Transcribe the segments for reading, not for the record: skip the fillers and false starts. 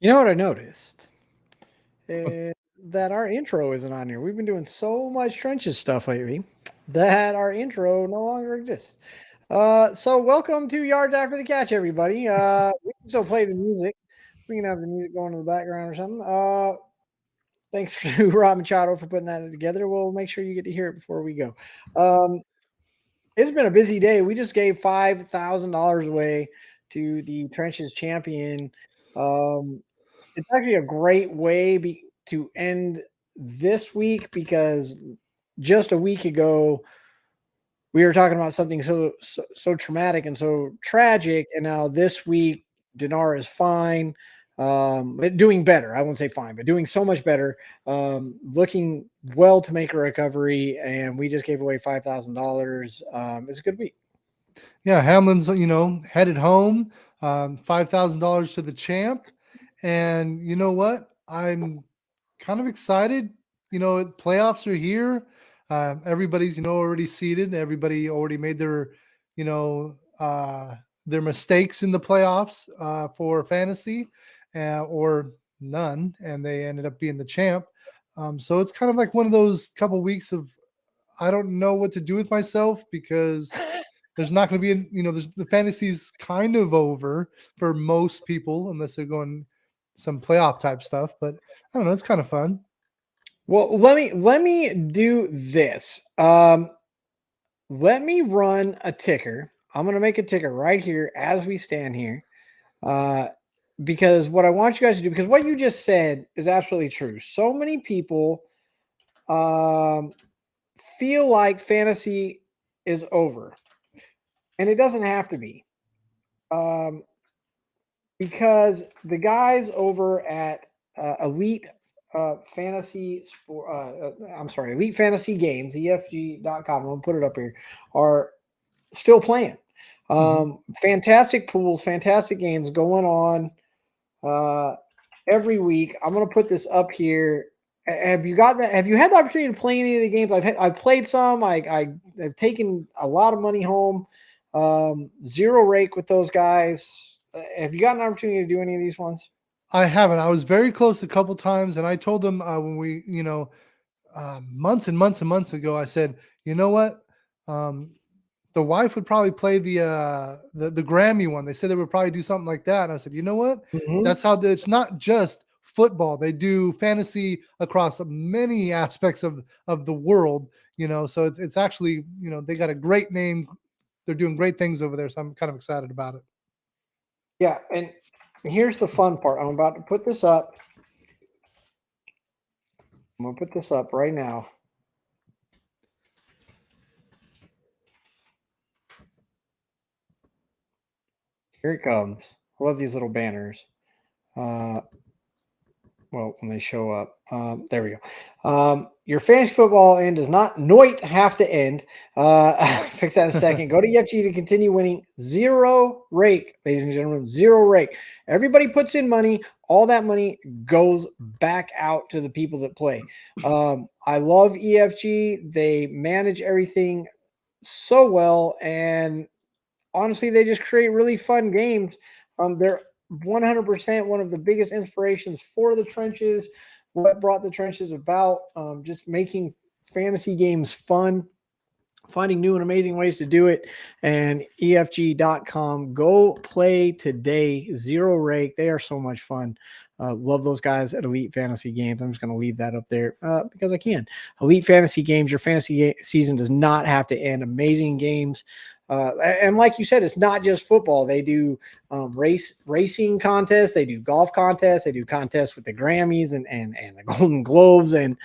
You know what I noticed? Is that our intro isn't on here. We've been doing so much trenches stuff lately that our intro no longer exists. So welcome to Yards After the Catch, everybody. We can still play the music. We can have the music going in the background or something. Thanks to Rob Machado for putting that together. We'll make sure you get to hear it before we go. Um, it's been a busy day. We just gave $5,000 away to the Trenches champion. Um, it's actually a great way to end this week because just a week ago we were talking about something so traumatic and so tragic, and now this week Dinar is fine, but doing better. I won't say fine, but doing so much better, looking well to make a recovery, and we just gave away $5,000. It's a good week. Yeah, Hamlin's headed home, $5,000 to the champ, and you know what? I'm kind of excited. Playoffs are here. Everybody's already seated. Everybody already made you know their mistakes in the playoffs for fantasy, or none, and they ended up being the champ. So it's kind of like one of those couple weeks of I don't know what to do with myself because there's not going to be, the fantasy's kind of over for most people unless they're going some playoff type stuff. But I don't know, it's kind of fun. Well, let me do this. Let me run a ticker. I'm gonna make a ticker right here as we stand here. Uh, because what I want you guys to do, because what you just said is absolutely true. So many people um, feel like fantasy is over, and it doesn't have to be. Um, because the guys over at Elite Fantasy Sport, I'm sorry, Elite Fantasy Games, EFG.com, I'm gonna put it up here, are still playing. Mm-hmm. Fantastic pools, fantastic games going on every week. I'm gonna put this up here. Have you got that? Have you had the opportunity to play any of the games? I've played some. I've taken a lot of money home. Zero rake with those guys. Have you got an opportunity to do any of these ones? I haven't. I was very close a couple times, and I told them when we, months and months and months ago, I said, you know what? Um, the wife would probably play the Grammy one. They said they would probably do something like that. And I said, you know what? Mm-hmm. That's how it's not just football. They do fantasy across many aspects of the world. So it's actually they got a great name. They're doing great things over there. So I'm kind of excited about it. Yeah, and here's the fun part. I'm about to put this up. I'm gonna put this up right now. Here it comes. I love these little banners. Uh, well, when they show up. There we go. Your fantasy football end does not have to end. Fix that in a second. Go to EFG to continue winning. Zero rake, ladies and gentlemen. Zero rake. Everybody puts in money. All that money goes back out to the people that play. I love EFG. They manage everything so well, and honestly, they just create really fun games. They're 100% one of the biggest inspirations for the trenches. What brought the trenches about? Just making fantasy games fun, finding new and amazing ways to do it. And EFG.com, go play today. Zero rake. They are so much fun. Love those guys at Elite Fantasy Games. I'm just going to leave that up there because I can. Elite Fantasy Games, your fantasy season does not have to end. Amazing games. And like you said, it's not just football. They do racing contests. They do golf contests. They do contests with the Grammys and the Golden Globes. And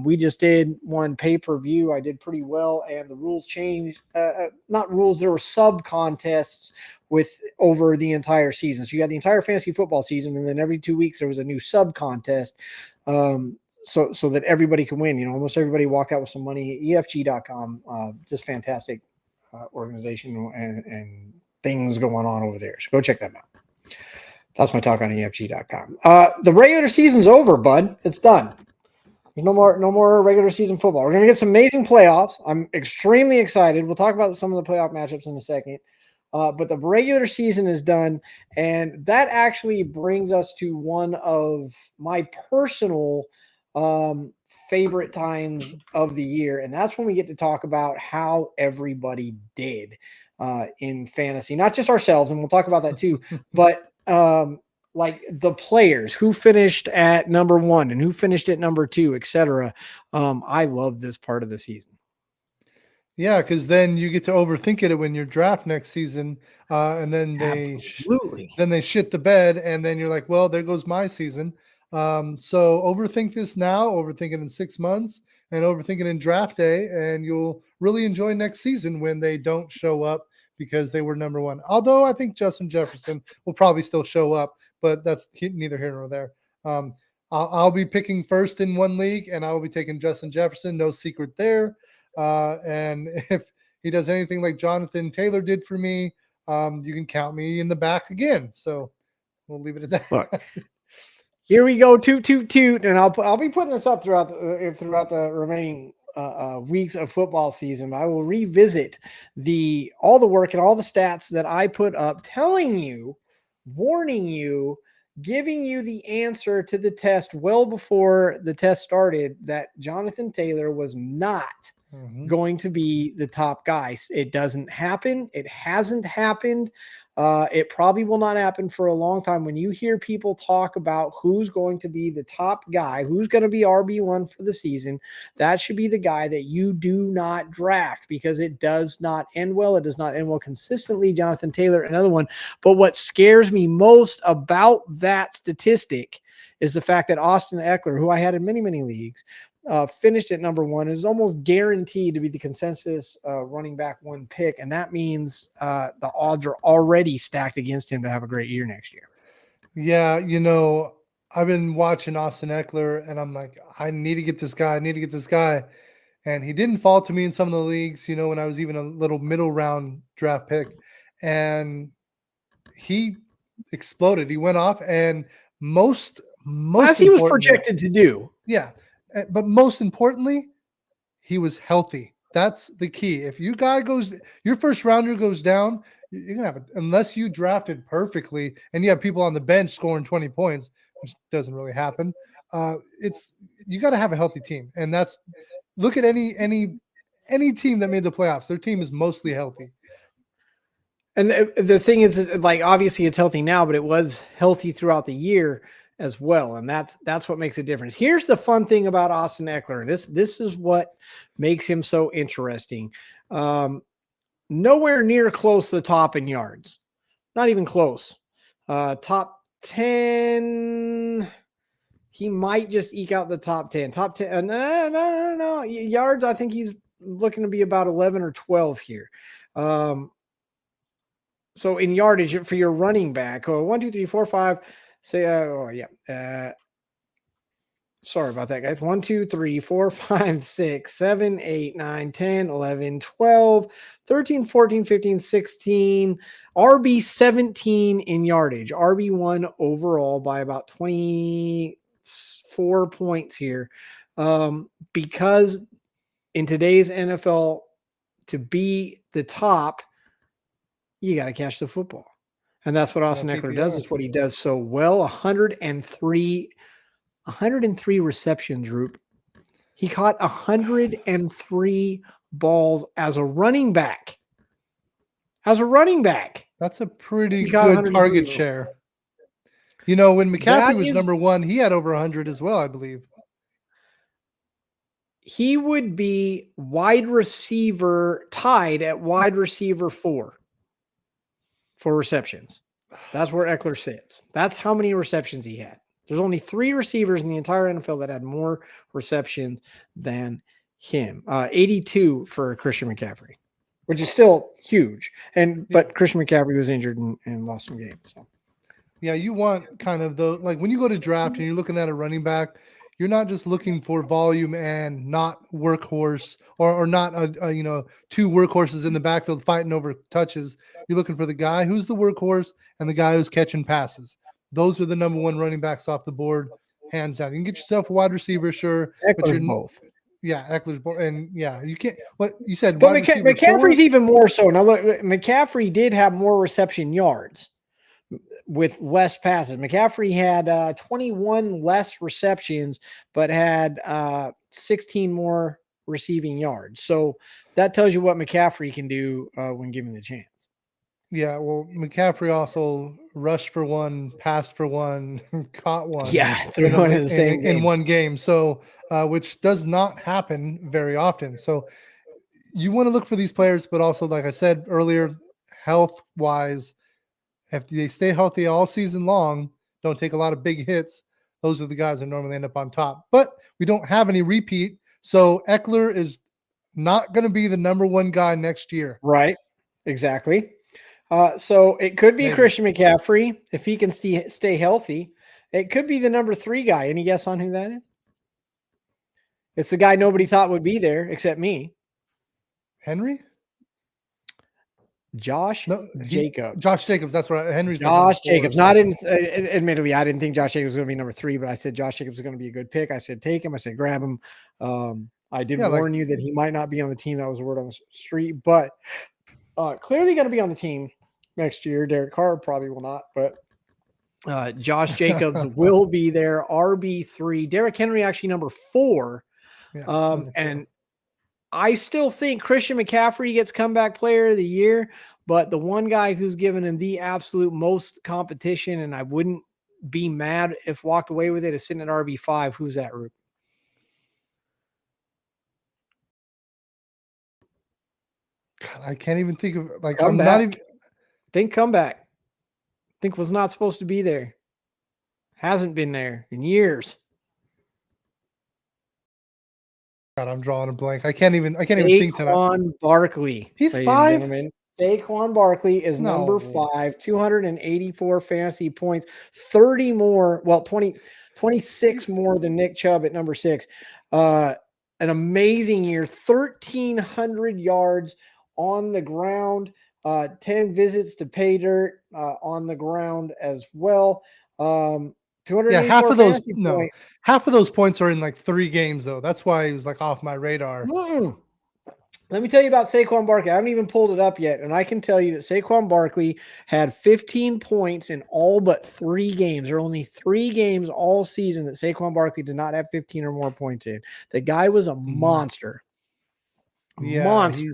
we just did one pay-per-view. I did pretty well, and the rules changed. Not rules. There were sub contests with over the entire season. So you had the entire fantasy football season, and then every 2 weeks there was a new sub contest. So that everybody can win. Almost everybody walked out with some money. EFG.com, just fantastic organization and things going on over there. So go check them out. That's my talk on EFG.com. The regular season's over, bud. It's done. There's no more regular season football. We're going to get some amazing playoffs. I'm extremely excited. We'll talk about some of the playoff matchups in a second. But the regular season is done, and that actually brings us to one of my personal favorite times of the year, and that's when we get to talk about how everybody did in fantasy, not just ourselves, and we'll talk about that too, but like the players who finished at number 1 and who finished at number 2, etc. I love this part of the season. Yeah, because then you get to overthink it when you draft next season, and then Absolutely. they shit the bed, and then you're like, well, there goes my season. So overthink this now, overthink it in 6 months, and overthink it in draft day, and you'll really enjoy next season when they don't show up because they were number 1. Although I think Justin Jefferson will probably still show up, but that's neither here nor there. I'll be picking first in one league, and I will be taking Justin Jefferson. No secret there. And if he does anything like Jonathan Taylor did for me, you can count me in the back again. So we'll leave it at that. Look, here we go, toot toot toot, and I'll be putting this up throughout the remaining weeks of football season. I will revisit all the work and all the stats that I put up, telling you, warning you, giving you the answer to the test well before the test started, that Jonathan Taylor was not going to be the top guy. It doesn't happen. It hasn't happened. It probably will not happen for a long time. When you hear people talk about who's going to be the top guy, who's going to be RB1 for the season, that should be the guy that you do not draft, because it does not end well. It does not end well consistently. Jonathan Taylor, another one. But what scares me most about that statistic is the fact that Austin Ekeler, who I had in many, many leagues, finished at number 1, is almost guaranteed to be the consensus running back 1 pick. And that means the odds are already stacked against him to have a great year next year. Yeah. I've been watching Austin Ekeler, and I'm like, I need to get this guy. I need to get this guy. And he didn't fall to me in some of the leagues, when I was even a little middle round draft pick, and he exploded. He went off, and most as he was projected to do. Yeah. But most importantly, he was healthy. That's the key. If your first rounder goes down, you're gonna have it, unless you drafted perfectly and you have people on the bench scoring 20 points, which doesn't really happen. You got to have a healthy team, and look at any team that made the playoffs. Their team is mostly healthy. And the thing is, like, obviously it's healthy now, but it was healthy throughout the year as well, and that's what makes a difference. Here's the fun thing about Austin Ekeler. This is what makes him so interesting. Nowhere near close to the top in yards, not even close. Top 10. He might just eke out the top 10. Top 10. No. Yards, I think he's looking to be about 11 or 12 here. So in yardage for your running back, 1, 2, 3, 4, 5. Say, sorry about that, guys. 1, 2, 3, 4, 5, 6, 7, 8, 9, 10, 11, 12, 13, 14, 15, 16, RB 17 in yardage, RB1 overall by about 24 points here. Because in today's NFL, to be the top, you got to catch the football. And that's what Austin Ekeler does. Is what he does so well. 103 receptions, Roop. He caught 103 balls as a running back. That's a pretty good target share. When McCaffrey was number 1, he had over 100 as well, I believe. He would be tied at wide receiver 4. For receptions. That's where Ekeler sits. That's how many receptions he had. There's only 3 receivers in the entire NFL that had more receptions than him. 82 for Christian McCaffrey, which is still huge. But Christian McCaffrey was injured and lost some games. So. Yeah, you want kind of like when you go to draft and you're looking at a running back, you're not just looking for volume and not workhorse or not 2 workhorses in the backfield fighting over touches. You're looking for the guy who's the workhorse and the guy who's catching passes. Those are the number 1 running backs off the board, hands down. You can get yourself a wide receiver, sure, but you're both. Yeah, Eckler's born, and yeah, you can't. What you said? But Wide receiver McCaffrey's 4? even more so. Now look, McCaffrey did have more reception yards with less passes. McCaffrey had 21 less receptions, but had 16 more receiving yards. So that tells you what McCaffrey can do when given the chance. Yeah, well, McCaffrey also rushed for 1, passed for 1, caught 1 Yeah, threw one in the same in game. 1 game. So, which does not happen very often. So, you want to look for these players, but also, like I said earlier, health wise, if they stay healthy all season long, don't take a lot of big hits, those are the guys that normally end up on top. But we don't have any repeat. So, Eckler is not going to be the number 1 guy next year. Right. Exactly. So it could be Maybe. Christian McCaffrey if he can stay healthy. It could be the number 3 guy. Any guess on who that is? It's the guy nobody thought would be there except me. Henry? Josh Jacobs. Josh Jacobs. That's right. Henry's Josh like Jacobs. Not in. Admittedly, I didn't think Josh Jacobs was going to be number 3, but I said Josh Jacobs was going to be a good pick. I said take him. I said grab him. I did warn you that he might not be on the team. That was the word on the street, but clearly going to be on the team next year. Derek Carr probably will not, but Josh Jacobs will be there. RB3. Derrick Henry actually number 4. Yeah, and I still think Christian McCaffrey gets comeback player of the year, but the one guy who's given him the absolute most competition, and I wouldn't be mad if walked away with it, is sitting at RB5. Who's that, Roop? I can't even think of I'm not even think comeback. Think was not supposed to be there. Hasn't been there in years. God, I'm drawing a blank. I can't even think tonight. Saquon Barkley. He's 5. Saquon Barkley is number 5, 284 fantasy points, 30 more, 26 more than Nick Chubb at number 6. An amazing year, 1,300 yards on the ground, 10 visits to pay dirt on the ground as well. 284 half of those points are in like 3 games though. That's why he was like off my radar. Let me tell you about Saquon Barkley. I haven't even pulled it up yet, and I can tell you that Saquon Barkley had 15 points in all but 3 games. There are only 3 games all season that Saquon Barkley did not have 15 or more points in. The guy was a monster. Monster.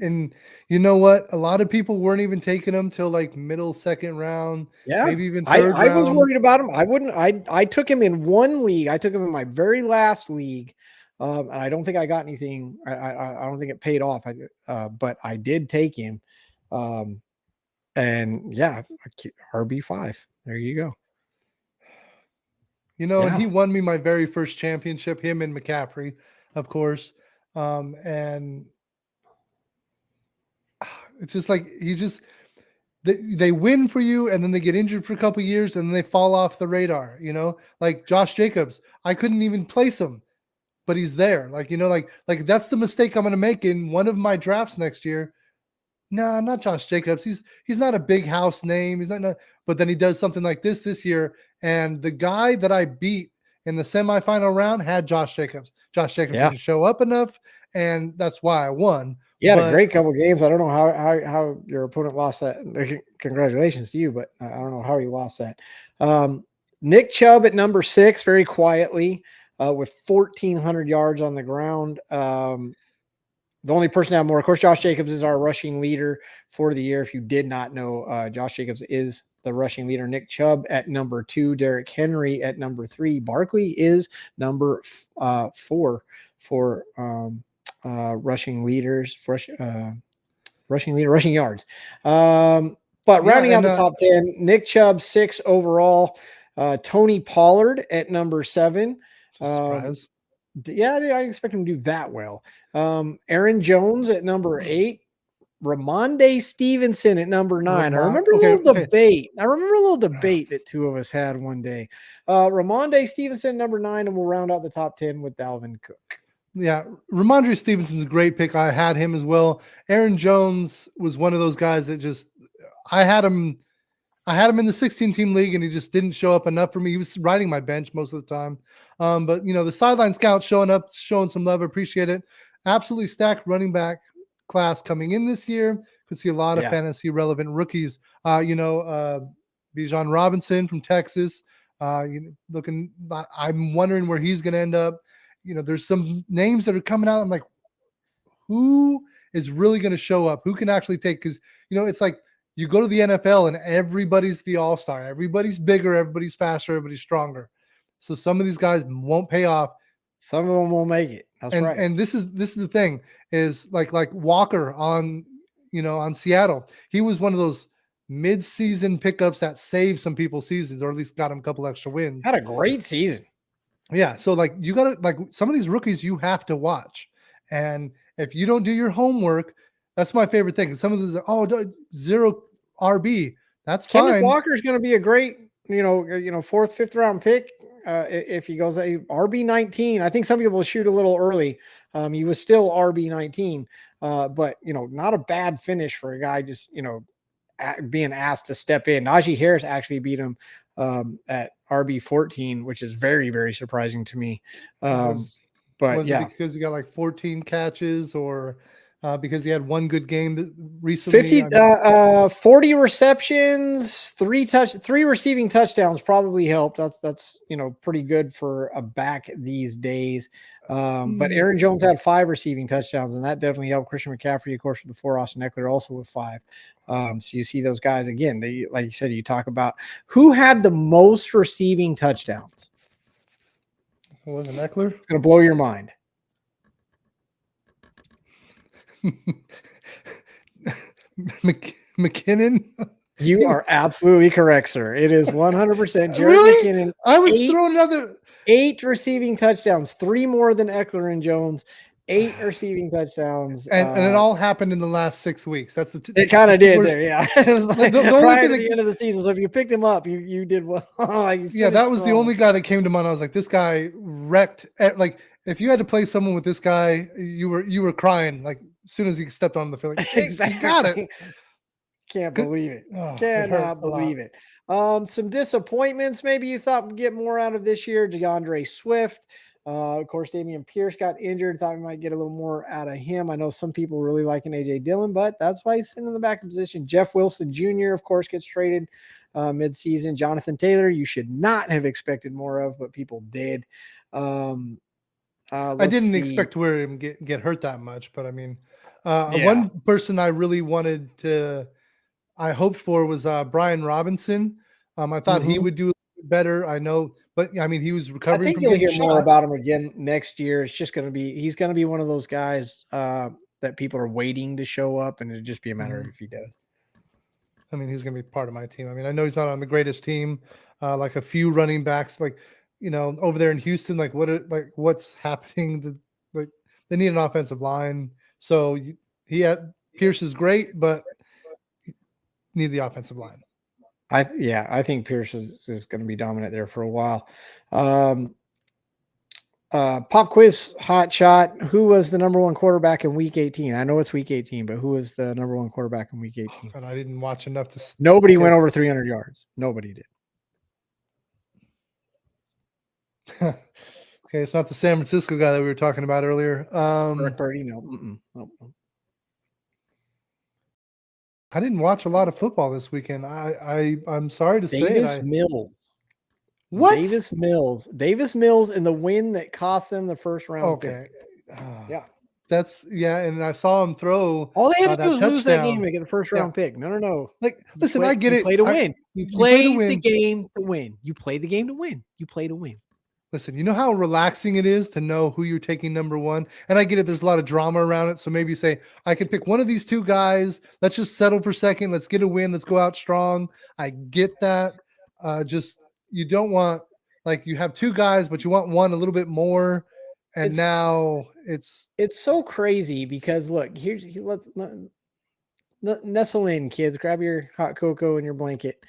And you know what? A lot of people weren't even taking him till like middle 2nd round. Yeah, maybe even 3rd round. I was worried about him. I took him in 1 league. I took him in my very last league. And I don't think I got anything. I don't think it paid off. But I did take him. And yeah, RB5. There you go. You know, and he won me my very first championship, him and McCaffrey, of course. And it's just like they win for you and then they get injured for a couple years and then they fall off the radar, you know, like Josh Jacobs. I couldn't even place him, but he's there. Like, you know, like that's the mistake I'm going to make in one of my drafts next year. No, not Josh Jacobs. He's not a big house name. He's not, but then he does something like this year. And the guy that I beat in the semifinal round had Josh Jacobs. Josh Jacobs didn't show up enough, and that's why I won. You had a great couple of games. I don't know how your opponent lost that. Congratulations to you, but I don't know how he lost that. Nick Chubb at number 6, very quietly, with 1,400 yards on the ground. The only person to have more, of course, Josh Jacobs is our rushing leader for the year. If you did not know, Josh Jacobs is the rushing leader. Nick Chubb at number 2, Derrick Henry at number 3. Barkley is number 4 for rushing leaders, rushing yards. But rounding out the top 10, Nick Chubb 6 overall. Tony Pollard at number 7. Surprise. Yeah, I didn't expect him to do that well. Aaron Jones at number 8. Ramondre Stevenson at number 9. I remember a little debate. I remember a little debate that 2 of us had one day. Ramondre Stevenson number 9, and we'll round out the top 10 with Dalvin Cook. Yeah, Ramondre Stevenson's a great pick. I had him as well. Aaron Jones was one of those guys that just I had him I had him in the 16-team league, and he just didn't show up enough for me. He was riding my bench most of the time. But the sideline scout showing up, showing some love, appreciate it. Absolutely stacked running back class coming in this year. Could see a lot of fantasy relevant rookies. Bijan Robinson from Texas. I'm wondering where he's going to end up. There's some names that are coming out. I'm like, who is really going to show up? Who can actually take? Because it's like you go to the NFL and everybody's the all-star. Everybody's bigger. Everybody's faster. Everybody's stronger. So some of these guys won't pay off. Some of them won't make it. That's right. And this is the thing is like Walker on Seattle. He was one of those mid-season pickups that saved some people's seasons, or at least got them a couple extra wins. Had a great season. Yeah. So you gotta some of these rookies you have to watch. And if you don't do your homework, that's my favorite thing. Some of these are, zero RB. That's fine. Kenneth Walker is going to be a great, fourth, fifth round pick. If he goes RB 19, I think some people will shoot a little early. He was still RB 19, but not a bad finish for a guy just being asked to step in. Najee Harris actually beat him at RB 14, which is very, very surprising to me. But was yeah, it because he got like 14 catches, or because he had one good game recently? 40 receptions, three receiving touchdowns probably helped. That's pretty good for a back these days. But Aaron Jones had 5 receiving touchdowns, and that definitely helped. Christian McCaffrey, of course, with the 4. Austin Eckler also with 5. So you see those guys again. They, like you said, you talk about who had the most receiving touchdowns. It wasn't Eckler. It's going to blow your mind. McKinnon. You are absolutely correct, sir. It is 100% Jared really? McKinnon. I was throwing another 8 receiving touchdowns, 3 more than Eckler and Jones. 8 receiving touchdowns, and it all happened in the last 6 weeks. That's it kind of did there, yeah. It was like the right at the end of the season. So if you picked him up, you did well. That was the only guy that came to mind. I was like, this guy wrecked. Like, if you had to play someone with this guy, you were crying like as soon as he stepped on the field. Like, hey, exactly. You got it. Can't believe it. Cannot believe it. Some disappointments. Maybe you thought we'd get more out of this year. DeAndre Swift. Of course, Dameon Pierce got injured. Thought we might get a little more out of him. I know some people really liking AJ Dillon, but that's why he's sitting in the back position. Jeff Wilson Jr., of course, gets traded mid-season. Jonathan Taylor, you should not have expected more of, but people did. I didn't expect to hear him get hurt that much, but I mean, one person I really I hoped for was Brian Robinson. I thought he would do better. I know. But I mean, he was recovering. I think you'll hear more about him again next year. It's just he's going to be one of those guys that people are waiting to show up, and it'll just be a matter of if he does. I mean, he's going to be part of my team. I mean, I know he's not on the greatest team, like a few running backs, like over there in Houston. Like what's happening? They need an offensive line. So Pierce is great, but need the offensive line. I think Pierce is going to be dominant there for a while. Pop quiz hot shot. Who was the number 1 quarterback in week 18? I know it's week 18, but who was the number 1 quarterback in week 18? And I didn't watch enough to. Nobody went over 300 yards. Nobody did. Okay, it's not the San Francisco guy that we were talking about earlier. Brock Purdy, no. Nope. I didn't watch a lot of football this weekend. I'm sorry to say Davis Mills. What? Davis Mills in the win that cost them the first round. Okay. Yeah. And I saw him throw. All they had to do was lose that game to get the first round pick. No. Like, listen, I get it. You play to win. You play the game to win. You play the game to win. You play to win. Listen, you know how relaxing it is to know who you're taking number 1? And I get it. There's a lot of drama around it. So maybe you say, I can pick one of these 2 guys. Let's just settle for second. Let's get a win. Let's go out strong. I get that. You don't want, like, you have 2 guys, but you want one a little bit more. And now it's so crazy because look, let's nestle in, kids. Grab your hot cocoa and your blanket.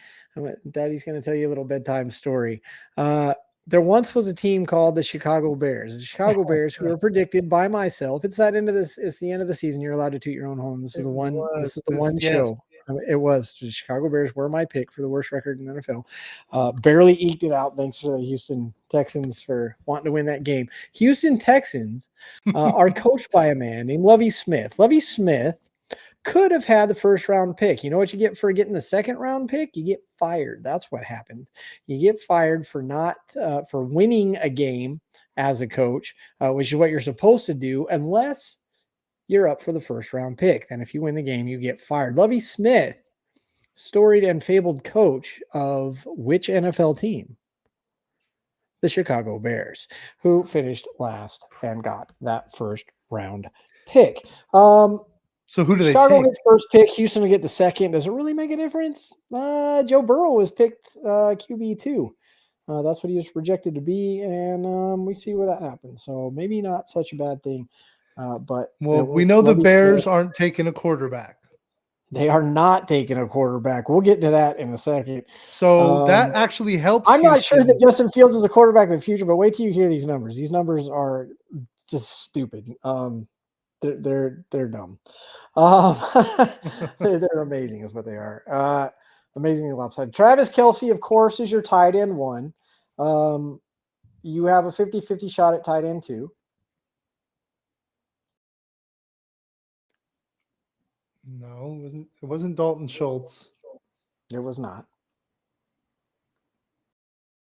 Daddy's going to tell you a little bedtime story. There once was a team called the Chicago Bears. The Chicago Bears, who were predicted by myself. It's the end of the season. You're allowed to toot your own horn. This is the one show. It was. The Chicago Bears were my pick for the worst record in the NFL. Barely eked it out. Thanks to the Houston Texans for wanting to win that game. Houston Texans are coached by a man named Lovie Smith. Lovie Smith could have had the first round pick. You know what you get for getting the second round pick? You get fired. That's what happens. You get fired for not for winning a game as a coach, which is what you're supposed to do, unless you're up for the first round pick. Then if you win the game, you get fired. Lovie Smith, storied and fabled coach of which NFL team? The Chicago Bears, who finished last and got that first round pick. So who do they Chicago take? gets first pick. Houston will get the second. Does it really make a difference? Joe Burrow was picked QB2. That's what he was projected to be, and we see where that happens. So maybe not such a bad thing. But we know the Bears aren't taking a quarterback. They are not taking a quarterback. We'll get to that in a second. So that actually helps. I'm not sure that Justin Fields is a quarterback in the future, but wait till you hear these numbers. These numbers are just stupid. They're dumb. They're amazing is what they are. Amazingly lopsided. Travis Kelce, of course, is your tight end one. You have a 50-50 shot at tight end two. No, it wasn't Dalton Schultz. It was not.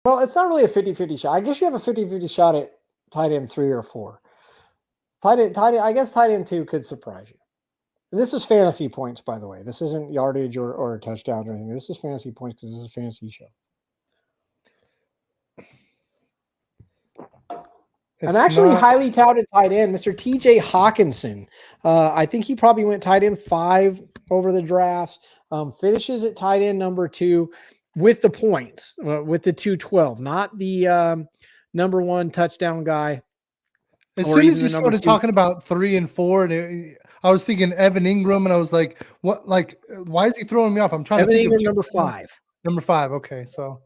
Well, it's not really a 50-50 shot. I guess you have a 50-50 shot at tight end 3 or 4. Tight end, I guess tight end 2 could surprise you. And this is fantasy points, by the way. This isn't yardage or touchdowns or anything. This is fantasy points because this is a fantasy show. An actually highly touted tight end, Mr. TJ Hawkinson. I think he probably went tight end 5 over the drafts. Finishes at tight end number 2 with the points, with the 212, not the number 1 touchdown guy. As soon as you started talking about 3 and 4, and I was thinking Evan Ingram, and I was like, "What? Like, why is he throwing me off?" I'm trying Evan to think Ingram, of number 5. Number 5. Okay, so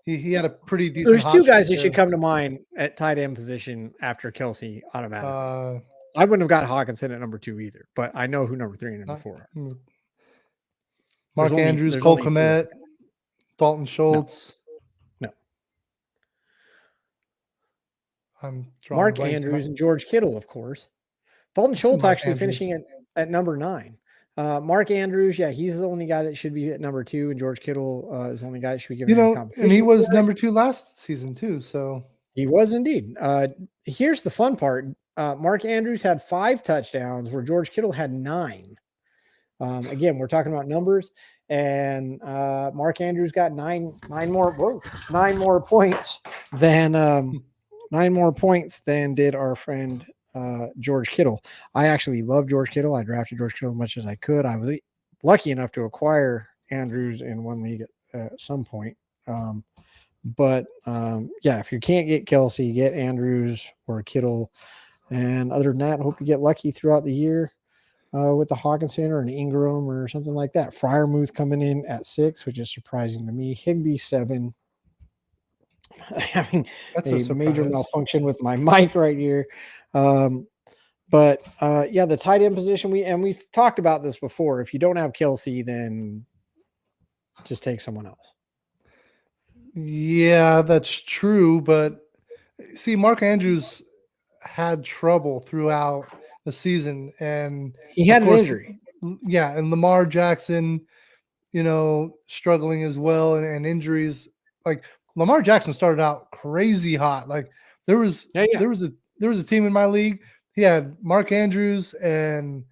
he had a pretty decent. There's 2 guys that should come to mind at tight end position after Kelce automatically. I wouldn't have got Hawkinson at number 2 either, but I know who number 3 and number 4 are. Mark Andrews, Cole Kmet, Dalton Schultz. No. I'm Mark Andrews and George Kittle, of course. Dalton Schultz actually finishing at number 9. Mark Andrews, yeah, he's the only guy that should be at number 2, and George Kittle is the only guy that should be given competition. And he was number 2 last season too. So he was indeed. Here's the fun part: Mark Andrews had 5 touchdowns, where George Kittle had 9. Again, we're talking about numbers, and Mark Andrews got 9 more points than 9 more points than did our friend George Kittle. I actually love George Kittle. I drafted George Kittle as much as I could. I was lucky enough to acquire Andrews in one league at some point. But if you can't get Kelce, get Andrews or Kittle. And other than that, hope you get lucky throughout the year with the Hawkinson or an Ingram or something like that. Freiermuth coming in at 6, which is surprising to me. Higbee 7. Having a major malfunction with my mic right here. The tight end position, we've talked about this before. If you don't have Kelce, then just take someone else. Yeah, that's true. But see, Mark Andrews had trouble throughout the season, and he had an injury. Yeah, and Lamar Jackson, struggling as well, and injuries. Like Lamar Jackson started out crazy hot. Like there was a team in my league. He had Mark Andrews and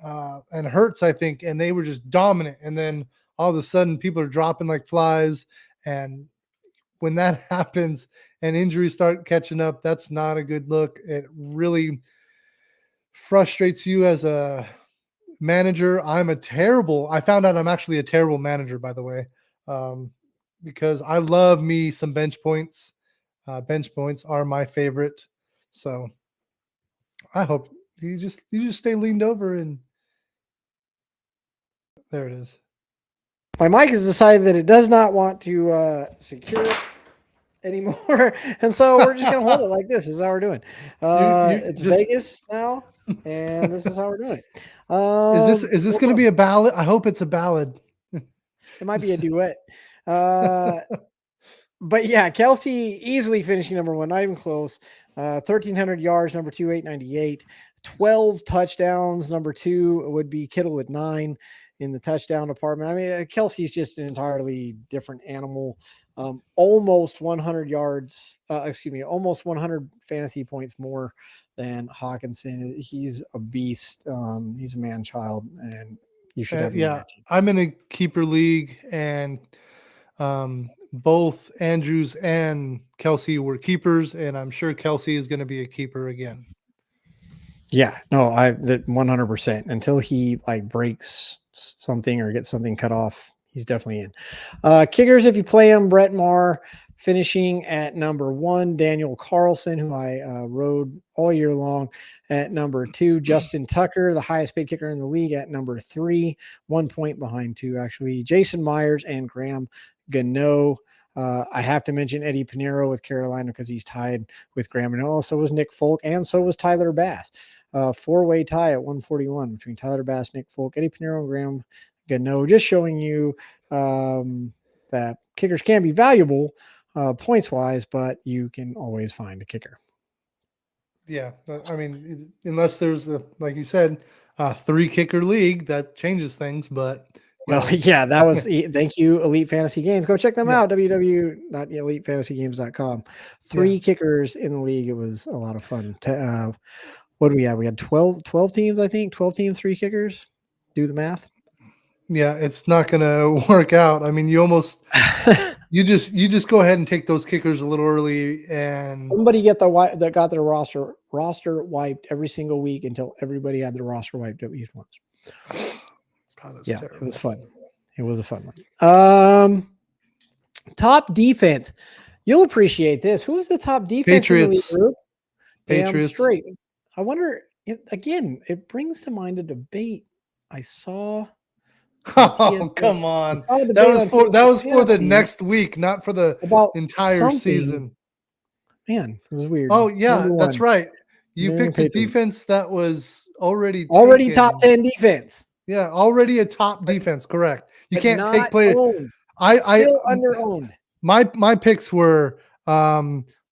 Hurts, I think, and they were just dominant. And then all of a sudden, people are dropping like flies. And when that happens and injuries start catching up, that's not a good look. It really frustrates you as a manager. I found out I'm actually a terrible manager, by the way, because I love me some bench points. Bench points are my favorite. So I hope you just stay leaned over, and there it is. My mic has decided that it does not want to secure it anymore, and so we're just gonna hold it like this. Is how we're doing. It's Vegas now. and this is how we're doing it. Is this going to be a ballad? I hope it's a ballad. It might be a duet. But yeah, Kelsey easily finishing number one, not even close. 1,300 yards, number two, 898. 12 touchdowns, number two would be Kittle with 9 in the touchdown department. I mean, Kelsey's just an entirely different animal. Almost 100 yards, almost 100 fantasy points more than Hawkinson. He's a beast. He's a man child, and you should have him in your team. I'm in a keeper league, and both Andrews and Kelsey were keepers, and I'm sure Kelsey is going to be a keeper again. Yeah, no, that 100% until he like breaks something or gets something cut off, he's definitely in. Kickers, if you play him, Brett Maher finishing at number 1, Daniel Carlson, who I rode all year long, at number 2, Justin Tucker, the highest paid kicker in the league, at number 3, 1 point behind 2 actually, Jason Myers and Graham Gano. I have to mention Eddie Pinheiro with Carolina because he's tied with Graham Gano. So was Nick Folk, and so was Tyler Bass. 4-way tie at 141 between Tyler Bass, Nick Folk, Eddie Pinheiro, and Graham Gano. Just showing you that kickers can be valuable points-wise, but you can always find a kicker. Yeah, I mean, unless there's like you said, 3-kicker league, that changes things, but well, yeah, that was thank you, Elite Fantasy Games. Go check them out, www.elitefantasygames.com. 3 kickers in the league. It was a lot of fun. What do we have? We had 12 teams, I think. 12 teams, 3 kickers. Do the math. Yeah, it's not going to work out. I mean, you almost you just go ahead and take those kickers a little early, and somebody got their roster wiped every single week until everybody had their roster wiped at least once. God, yeah, terrible. It was fun. It was a fun one. Top defense. You'll appreciate this. Who's the top defense Patriots. in the league group? Patriots. Straight. I wonder, again, it brings to mind a debate I saw. Oh, come on. That was for the next week, not for the entire season. Man, it was weird. Oh, yeah, that's right. You picked a defense that was already top 10 defense. Yeah, already a top defense, correct. You can't take players. Still under-owned. My picks were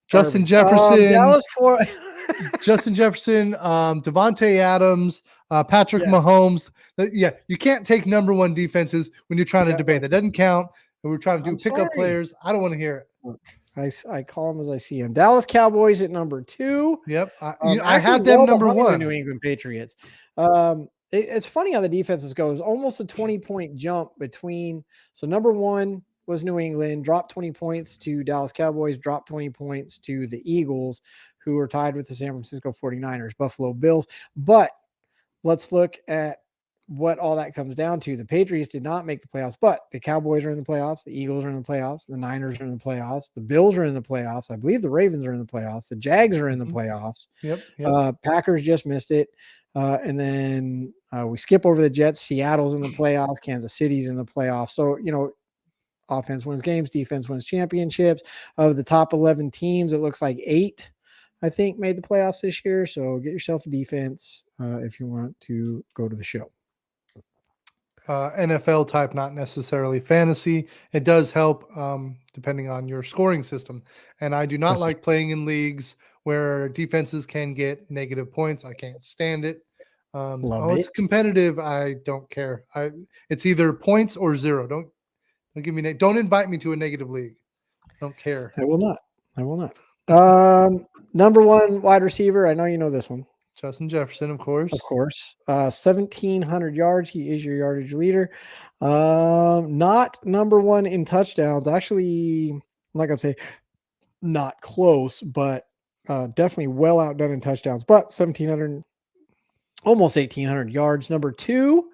Justin Jefferson, Justin Jefferson, Devontae Adams, Patrick Mahomes. Yeah, you can't take number 1 defenses when you're trying to debate. That doesn't count. And we're trying to do pickup players. I don't want to hear it. Look, I call them as I see them. Dallas Cowboys at number 2. Yep, I had them number 1. The New England Patriots. It's funny how the defenses go. There's almost a 20-point jump between. So number 1 was New England, dropped 20 points to Dallas Cowboys, dropped 20 points to the Eagles, who are tied with the San Francisco 49ers, Buffalo Bills. But let's look at what all that comes down to. The Patriots did not make the playoffs, but the Cowboys are in the playoffs. The Eagles are in the playoffs. The Niners are in the playoffs. The Bills are in the playoffs. I believe the Ravens are in the playoffs. The Jags are in the playoffs. Yep. Packers just missed it. And then we skip over the Jets. Seattle's in the playoffs. Kansas City's in the playoffs. So, offense wins games, defense wins championships. Of the top 11 teams, it looks like 8, I think, made the playoffs this year. So get yourself a defense if you want to go to the show. NFL type, not necessarily fantasy. It does help depending on your scoring system. And I do not like playing in leagues where defenses can get negative points. I can't stand it. It's competitive. I don't care. It's either points or 0. Don't give me. Don't invite me to a negative league. I don't care. I will not. Number 1 wide receiver. I know you know this one. Justin Jefferson, of course. 1,700 yards. He is your yardage leader. Not number 1 in touchdowns. Actually, I'm not going to say not close, but definitely well outdone in touchdowns. But 1,700, almost 1,800 yards. Number 2,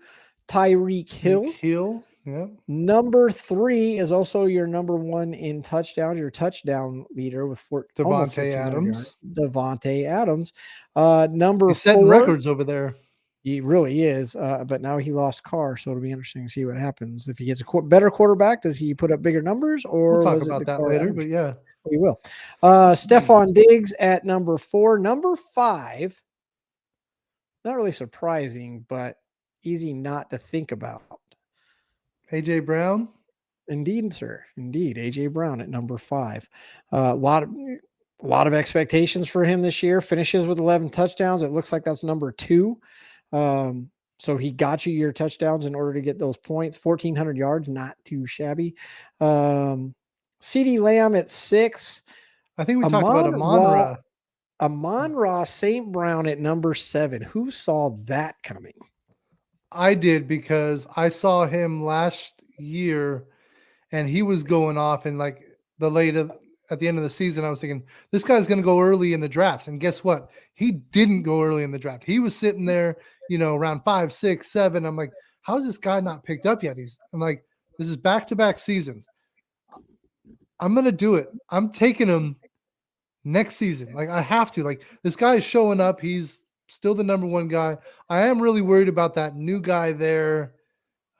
Tyreek Hill. Yeah. Number 3 is also your number 1 in touchdowns, your touchdown leader with Devontae Adams. Devontae Adams. Number 4. He's setting records over there. He really is. But now he lost Carr, so it'll be interesting to see what happens. If he gets a better quarterback, does he put up bigger numbers? Or we'll talk about that later, but yeah. We will. Stephon Diggs at number 4. Number 5, not really surprising, but easy not to think about. AJ Brown. Indeed, sir. Indeed, AJ Brown at number 5. A lot of expectations for him this year. Finishes with 11 touchdowns. It looks like that's number 2. So he got you your touchdowns in order to get those points. 1,400 yards, not too shabby. CeeDee Lamb at 6. I think we talked about Amon-Ra. Amon-Ra St. Brown at number 7. Who saw that coming? I did, because I saw him last year and he was going off, and like at the end of the season, I was thinking this guy's going to go early in the drafts. And guess what? He didn't go early in the draft. He was sitting there, around 5, 6, 7. I'm like, how is this guy not picked up yet? I'm like, this is back-to-back seasons. I'm going to do it. I'm taking him next season. Like, I have to. Like, this guy is showing up. He's still the number 1 guy. I am really worried about that new guy there.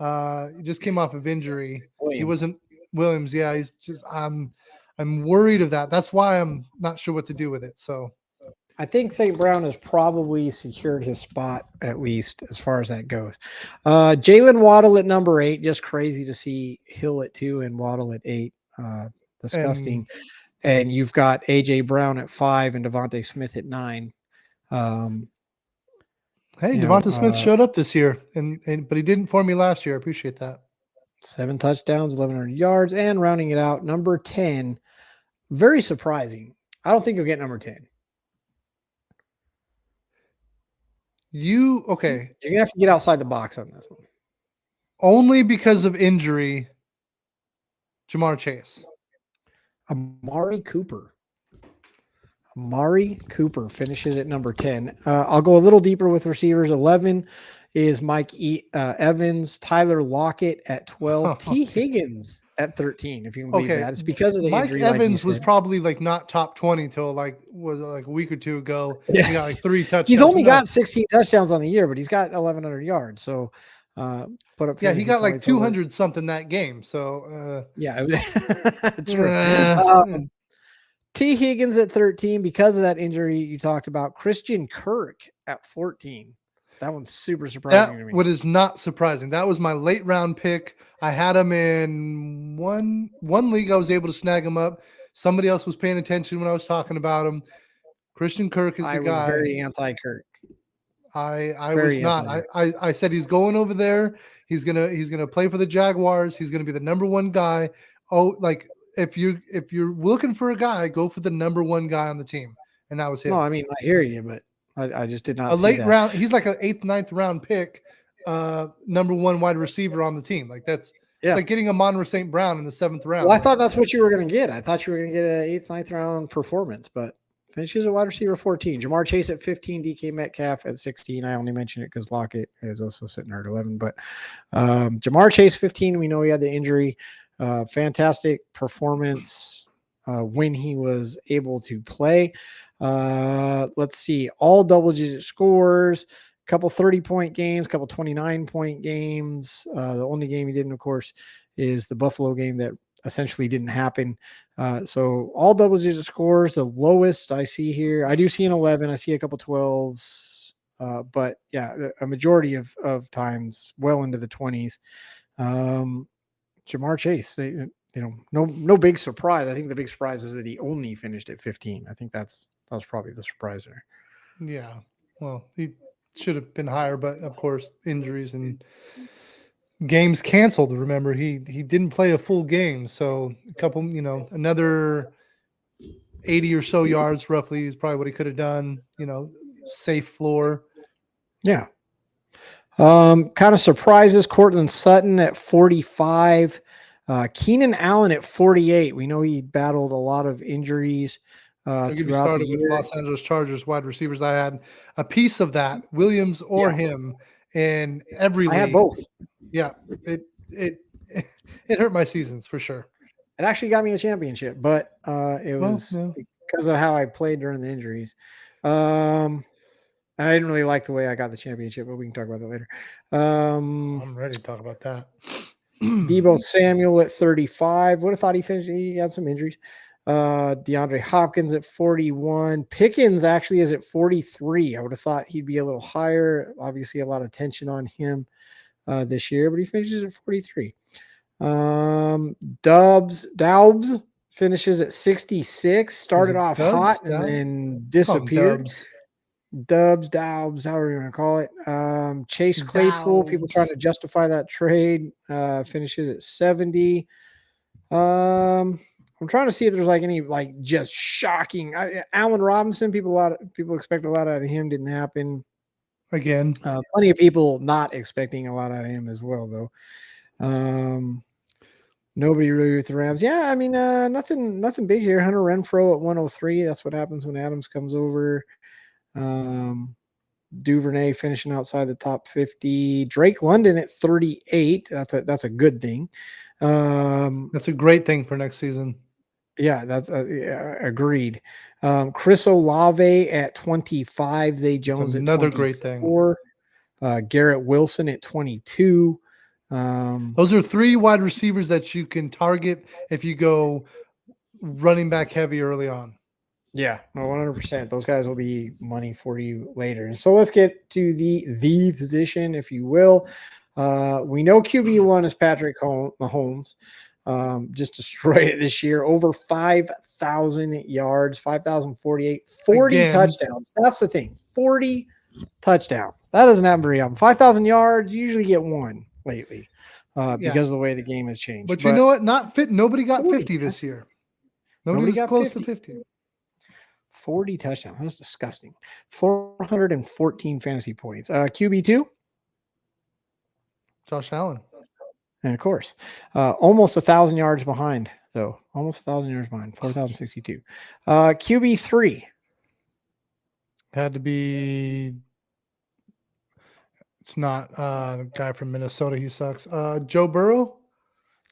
He just came off of injury. He wasn't Williams. Yeah, he's just I'm worried of that. That's why I'm not sure what to do with it. So I think St. Brown has probably secured his spot, at least as far as that goes. Jalen Waddle at number 8. Just crazy to see Hill at 2 and Waddle at 8. Disgusting. And you've got AJ Brown at 5 and Devontae Smith at 9. Hey, Devonta Smith showed up this year, but he didn't for me last year. I appreciate that. 7 touchdowns, 1,100 yards, and rounding it out, number 10. Very surprising. I don't think you'll get number 10. Okay. You're gonna have to get outside the box on this one. Only because of injury, Ja'Marr Chase. Amari Cooper. Amari Cooper finishes at number 10. I'll go a little deeper with receivers. 11 is Mike Evans, Tyler Lockett at 12, T. Higgins at 13. If you can believe that, it's because of the Mike injury. Evans was probably like not top 20 till like a week or two ago. Yeah. He got like 3 touchdowns. He's only got 16 touchdowns on the year, but he's got 1,100 yards. So put up. Yeah, he got like 200 something that game. So yeah, that's right. T. Higgins at 13 because of that injury you talked about. Christian Kirk at 14. That one's super surprising to me. What is not surprising. That was my late round pick. I had him in one league. I was able to snag him up. Somebody else was paying attention when I was talking about him. Christian Kirk is the guy. I was very anti-Kirk. I was not. I said he's going over there. He's gonna play for the Jaguars. He's gonna be the number 1 guy. Oh, like if you're looking for a guy, go for the number 1 guy on the team. And that was him. No, I mean, I hear you, but I just did not a see late that. round. He's like an 8th, 9th round pick, number 1 wide receiver on the team. Like it's like getting Amon-Ra St. Brown in the 7th round. Well, I thought that's what you were going to get. I thought you were going to get an 8th, 9th round performance, but finishes a wide receiver 14. Ja'Marr Chase at 15, DK Metcalf at 16. I only mentioned it because Lockett is also sitting there at 11. But Ja'Marr Chase 15. We know he had the injury. Fantastic performance when he was able to play. Let's see, all double-digit scores, a couple 30-point games, a couple 29-point games. The only game he didn't, of course, is the Buffalo game that essentially didn't happen. So all double-digit scores. The lowest I see here, I do see an 11. I see a couple 12s, but yeah, a majority of times well into the 20s. Ja'Marr Chase, no big surprise. I think the big surprise is that he only finished at 15. I think that was probably the surprise there. Yeah. Well, he should have been higher, but of course, injuries and games canceled. Remember, he didn't play a full game. So a couple, another 80 or so yards roughly is probably what he could have done, safe floor. Yeah. Kind of surprises. Cortland Sutton at 45. Keenan Allen at 48. We know he battled a lot of injuries. I'll get me started with Los Angeles Chargers wide receivers. I had a piece of that, Williams or him, in every league. I had both. Yeah, it hurt my seasons for sure. It actually got me a championship, but it was because of how I played during the injuries. And I didn't really like the way I got the championship, but we can talk about that later. I'm ready to talk about that. Deebo Samuel at 35. Would have thought he finished. He had some injuries. DeAndre Hopkins at 41. Pickens actually is at 43. I would have thought he'd be a little higher. Obviously, a lot of tension on him this year, but he finishes at 43. Daubs finishes at 66. Started off hot and then disappeared. Daubs, however you want to call it. Chase Claypool, people trying to justify that trade, finishes at 70. I'm trying to see if there's like any like just shocking. Allen Robinson, people expect a lot out of him. Didn't happen again. Plenty of people not expecting a lot out of him as well, though. Nobody really with the Rams. Yeah, I mean, nothing big here. Hunter Renfrow at 103. That's what happens when Adams comes over. Duvernay finishing outside the top 50. Drake London at 38. That's a good thing. That's a great thing for next season. Yeah, that's agreed. Chris Olave at 25. Zay Jones another at 24. Great thing. Garrett Wilson at 22. Those are 3 wide receivers that you can target if you go running back heavy early on. Yeah, no, 100%. Those guys will be money for you later. And so let's get to the position, if you will. We know QB1 is Patrick Mahomes. Just destroyed it this year. Over 5,000 yards, 5,048, 40 touchdowns. That's the thing. 40 touchdowns. That doesn't happen very often. 5,000 yards, you usually get one lately because of the way the game has changed. But you know what? Nobody got 50 this year. Nobody was got close 50. to 50. 40 touchdowns. That's disgusting. 414 fantasy points. QB2? Josh Allen. And of course, almost 1,000 yards behind, though. Almost 1,000 yards behind. 4,062. QB3. Had to be. It's not the guy from Minnesota. He sucks. Joe Burrow?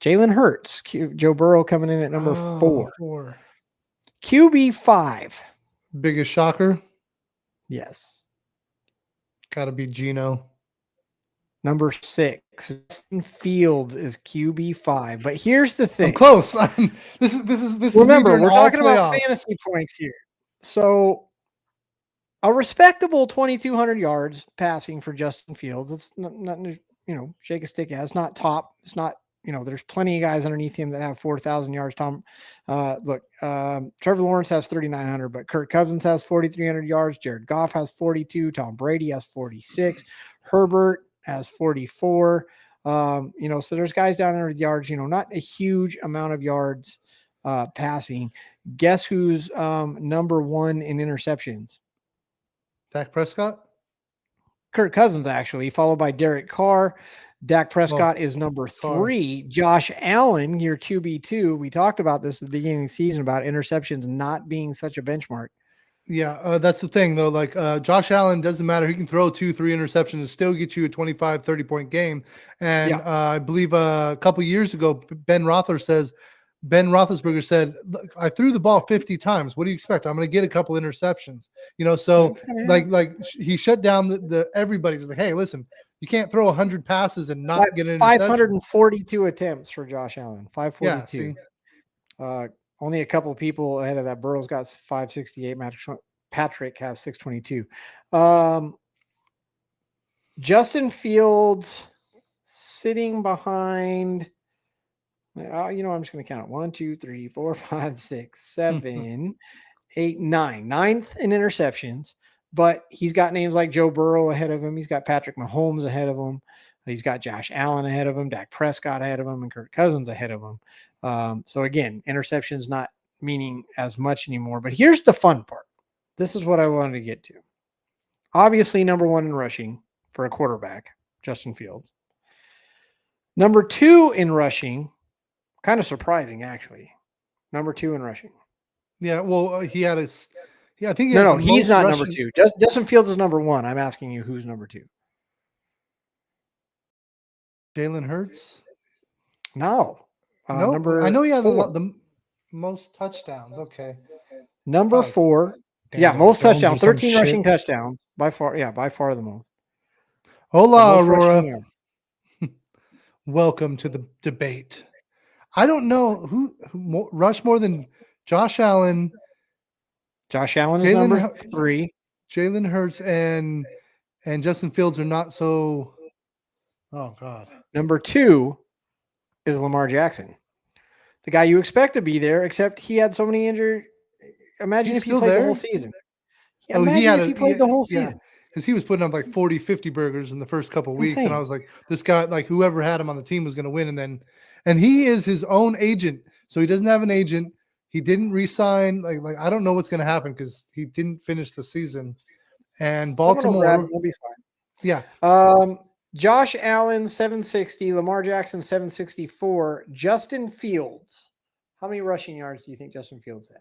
Jalen Hurts. Joe Burrow coming in at number 4. QB5. Biggest shocker? Yes. Got to be Geno. Number 6. Justin Fields is QB5. But here's the thing. I'm close. This Remember, is we're talking about fantasy points here. So a respectable 2,200 yards passing for Justin Fields. It's not shake a stick at. It's not top. It's not, there's plenty of guys underneath him that have 4,000 yards. Trevor Lawrence has 3,900, but Kirk Cousins has 4,300 yards. Jared Goff has 42. Tom Brady has 46. Herbert has 44. So there's guys down there with yards, not a huge amount of yards passing. Guess who's number 1 in interceptions? Dak Prescott? Kirk Cousins, actually, followed by Derek Carr. Dak Prescott is number 3. Josh Allen, your QB2. We talked about this at the beginning of the season about interceptions not being such a benchmark. Yeah, that's the thing, though. Like Josh Allen, doesn't matter. He can throw 2-3 interceptions and still get you a 25, 30-point game. And I believe a couple years ago, Ben Roethlisberger said, "Look, I threw the ball 50 times. What do you expect? I'm going to get a couple interceptions." So like he shut down the everybody was like, "Hey, listen, you can't throw 100 passes and not get an interception." 542 attempts for Josh Allen. 542. Yeah, only a couple people ahead of that. Burrow's got 568. Patrick has 622. Justin Fields sitting behind. I'm just going to count it. 1, 2, 3, 4, 5, 6, 7, 8, 9. 9th in interceptions, but he's got names like Joe Burrow ahead of him. He's got Patrick Mahomes ahead of him. He's got Josh Allen ahead of him, Dak Prescott ahead of him, and Kirk Cousins ahead of him. So again, interceptions not meaning as much anymore. But here's the fun part. This is what I wanted to get to. Obviously, number 1 in rushing for a quarterback, Justin Fields. Number 2 in rushing. Kind of surprising, actually. Number 2 in rushing. Yeah, well, he had his. Yeah, I think. No, he's not number 2. Justin Fields is number 1. I'm asking you, who's number 2? Jalen Hurts. No. No, number. I know he has the most touchdowns. Okay. Number 4. Daniel most Jones touchdowns. 13 rushing touchdowns by far. Yeah, by far the most. Hola, Aurora. Welcome to the debate. I don't know who rushed more than Josh Allen, Josh Allen is Jalen number Hu- 3. Jalen Hurts, and Justin Fields are not so. Oh God. Number 2 is Lamar Jackson, the guy you expect to be there, except he had so many injuries. Imagine He's if he still played the there? whole season. Oh, he Imagine had if a he played the whole yeah, season. because he was putting up like 40, 50 burgers in the first couple weeks, and I Insane. was like, this guy, like whoever had him on the team was going to win, and he is his own agent, so he doesn't have an agent. He didn't re-sign. Like I don't know what's going to happen because he didn't finish the season. And Someone will grab Baltimore, him. They'll be fine. yeah, Josh Allen 760, Lamar Jackson 764, Justin Fields. How many rushing yards do you think Justin Fields had?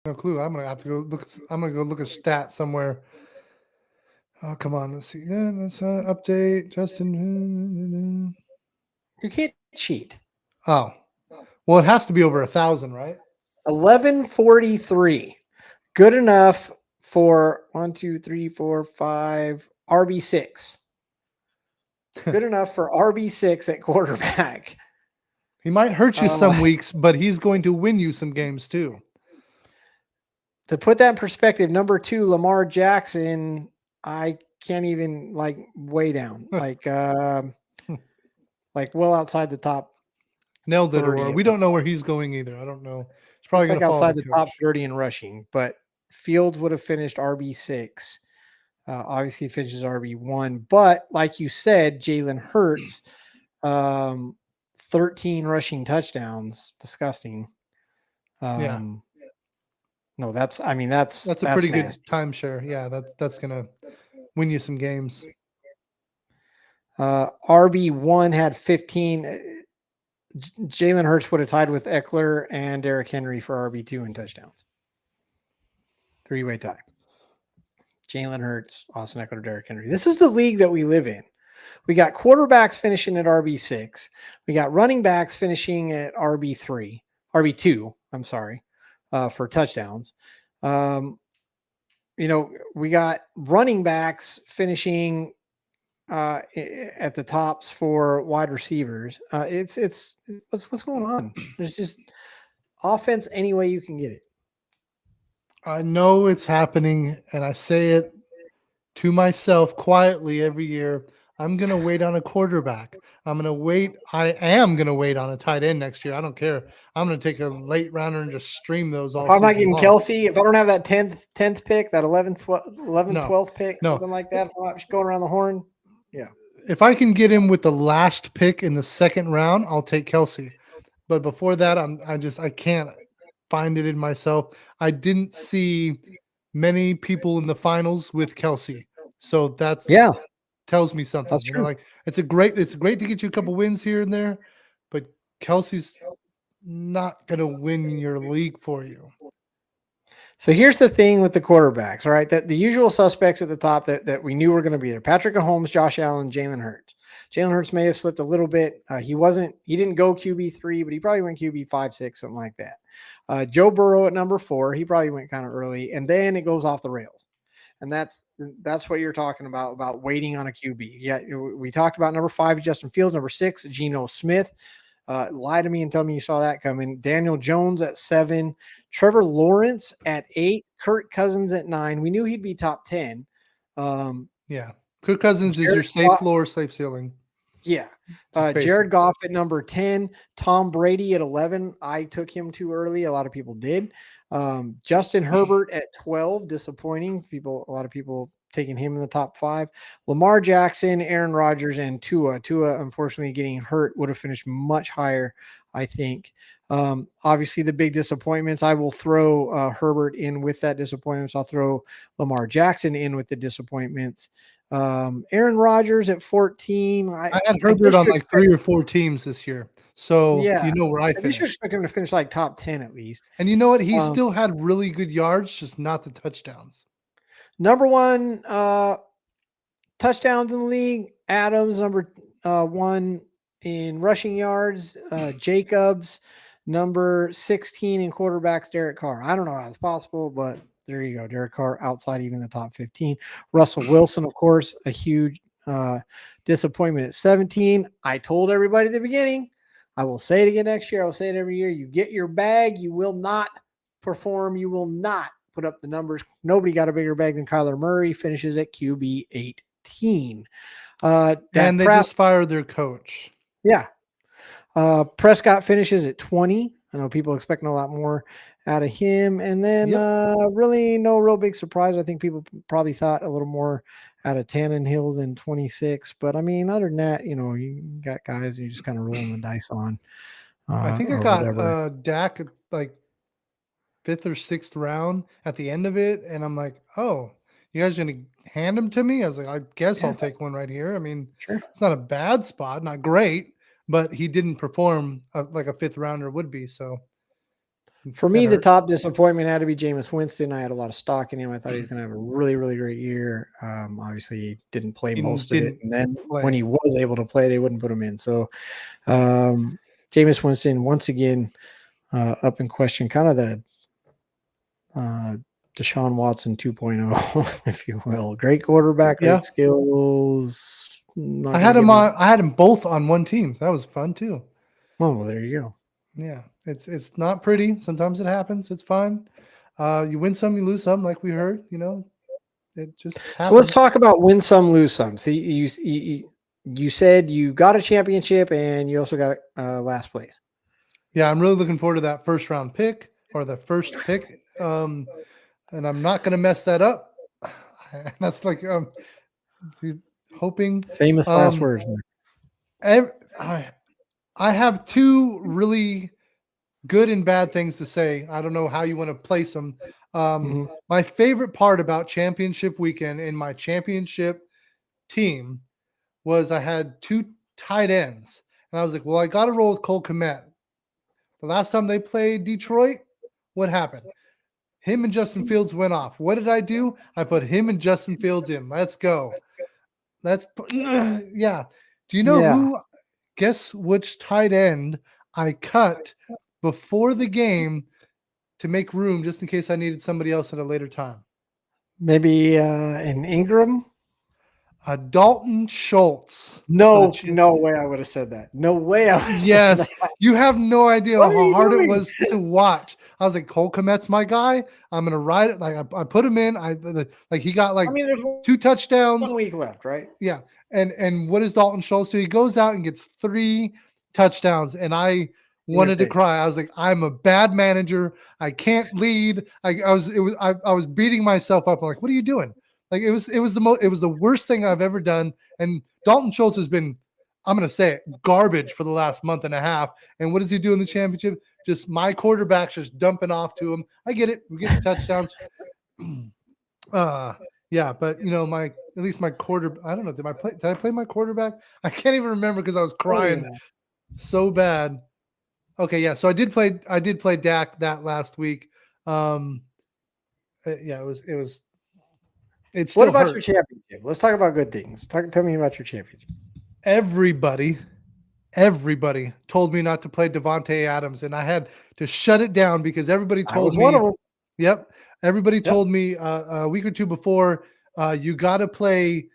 no clue. I'm gonna have to go look. I'm gonna go look a stat somewhere. Oh, come on. Let's see. Yeah, let's update Justin. You can't cheat. Oh, well, it has to be over 1,000, right? 1143. Good enough for 1, 2, 3, 4, 5 RB6. Good enough for RB6 at quarterback. He might hurt you some weeks, but he's going to win you some games too. To put that in perspective, number 2, Lamar Jackson, I can't even way down. like well outside the top. Nailed it, 30 or at we the don't know where he's going either. I don't know. It's probably It's going to fall outside to the top coach. 30 in rushing, but Fields would have finished RB6. Obviously, he finishes RB1, but like you said, Jalen Hurts, 13 rushing touchdowns, disgusting. Yeah. No, that's a pretty good nasty. timeshare. Yeah, that's going to win you some games. RB1 had 15. Jalen Hurts would have tied with Eckler and Derrick Henry for RB2 in touchdowns. 3-way tie. Jalen Hurts, Austin Eckler, Derrick Henry. This is the league that we live in. We got quarterbacks finishing at RB6. We got running backs finishing at RB2, I'm sorry, for touchdowns. We got running backs finishing at the tops for wide receivers. It's what's going on? There's just offense any way you can get it. I know it's happening, and I say it to myself quietly every year. I'm going to wait on a quarterback. I am going to wait on a tight end next year. I don't care. I'm going to take a late rounder and just stream those all If I'm not season getting long. Kelsey, if I don't have that 10th pick, that 11th, 12th pick, something like that, if I'm not going around the horn, yeah. If I can get him with the last pick in the second round, I'll take Kelsey. But before that, I can't find it in myself. I didn't see many people in the finals with Kelsey. So tells me something. That's true. It's great to get you a couple wins here and there, but Kelsey's not going to win your league for you. So here's the thing with the quarterbacks, right? That the usual suspects at the top that we knew were going to be there: Patrick Mahomes, Josh Allen, Jalen Hurts. Jalen Hurts may have slipped a little bit. He didn't go QB3, but he probably went QB5, 6, something like that. Joe Burrow at number 4, he probably went kind of early, and then it goes off the rails. And that's what you're talking about waiting on a QB. Yeah, we talked about number 5, Justin Fields, number 6, Geno Smith. Lie to me and tell me you saw that coming. Daniel Jones at 7, Trevor Lawrence at 8, Kirk Cousins at 9. We knew he'd be top 10. Yeah. Kirk Cousins is your safe floor, safe ceiling. Yeah. Jared Goff at number 10, Tom Brady at 11. I took him too early. A lot of people did. Justin Herbert at 12, disappointing. A lot of people taking him in the top 5. Lamar Jackson, Aaron Rodgers, and Tua. Tua, unfortunately, getting hurt, would have finished much higher, I think. Obviously, the big disappointments, I will throw Herbert in with that disappointments. I'll throw Lamar Jackson in with the disappointments. Aaron Rodgers at 14. I had Herbert on like 3 or 4 teams this year. So yeah, you know where I finished. You should expect him to finish like top 10 at least. And you know what? He still had really good yards, just not the touchdowns. Number 1 touchdowns in the league, Adams. Number 1 in rushing yards, Jacobs. Number 16 in quarterbacks, Derek Carr. I don't know how it's possible, but there you go. Derek Carr outside even the top 15. Russell Wilson, of course, a huge disappointment at 17. I told everybody at the beginning, I will say it again next year. I will say it every year. You get your bag. You will not perform. You will not put up the numbers. Nobody got a bigger bag than Kyler Murray. Finishes at QB 18. And they just fired their coach. Yeah. Prescott finishes at 20. I know people expecting a lot more out of him. And then really no real big surprise. I think people probably thought a little more out of Tannehill than 26. But I mean, other than that, you got guys you're just kind of rolling the dice on. I think I got Dak like 5th or 6th round at the end of it. And I'm like, oh, you guys are going to hand him to me? I was like, I guess I'll take one right here. I mean, sure. It's not a bad spot, not great, but he didn't perform like a 5th rounder would be. So for me, the top disappointment had to be Jameis Winston. I had a lot of stock in him. I thought he was going to have a really, really great year. Obviously, he didn't play most of it. And then when he was able to play, they wouldn't put him in. So Jameis Winston, once again, up in question, kind of the Deshaun Watson 2.0, if you will. Great quarterback, great skills. I had him both on one team. That was fun too. Oh, well, there you go. Yeah, it's not pretty. Sometimes it happens. It's fine. You win some, you lose some, like we heard. It just happens. So let's talk about win some, lose some. See, you said you got a championship and you also got last place. Yeah, I'm really looking forward to that first round pick or the first pick. And I'm not going to mess that up. That's like hoping. Famous last words. I have 2 really good and bad things to say. I don't know how you want to place them. My favorite part about championship weekend in my championship team was I had 2 tight ends. And I was like, well, I got to roll with Cole Kmet. The last time they played Detroit, what happened? Him and Justin Fields went off. What did I do? I put him and Justin Fields in. Let's go. Yeah. Do you know who? Guess which tight end I cut before the game to make room just in case I needed somebody else at a later time? Maybe an Ingram? Dalton Schultz. No way I would have said that. No way I would have said that. You have no idea how hard it was to watch. I was like, Cole Kmet's my guy. I'm going to ride it. Like I put him in. He got there's 2 touchdowns. 1 week left, right? Yeah. And what does Dalton Schultz do? He goes out and gets 3 touchdowns. And I wanted to cry. I was like, I'm a bad manager. I can't lead. I was beating myself up. I'm like, what are you doing? Like it was the worst thing I've ever done. And Dalton Schultz has been, I'm going to say it, garbage for the last month and a half. And what does he do in the championship? Just my quarterback's just dumping off to him. I get it. We're getting touchdowns. Yeah, but at least my quarter. I don't know. Did I play my quarterback? I can't even remember because I was crying so bad. Okay, yeah. So I did play Dak that last week. Yeah, it was. What about your championship? Let's talk about good things. Tell me about your championship. Everybody told me not to play Davante Adams, and I had to shut it down because everybody told me. One of them. Yep. Everybody told me a week or 2 before, you got to play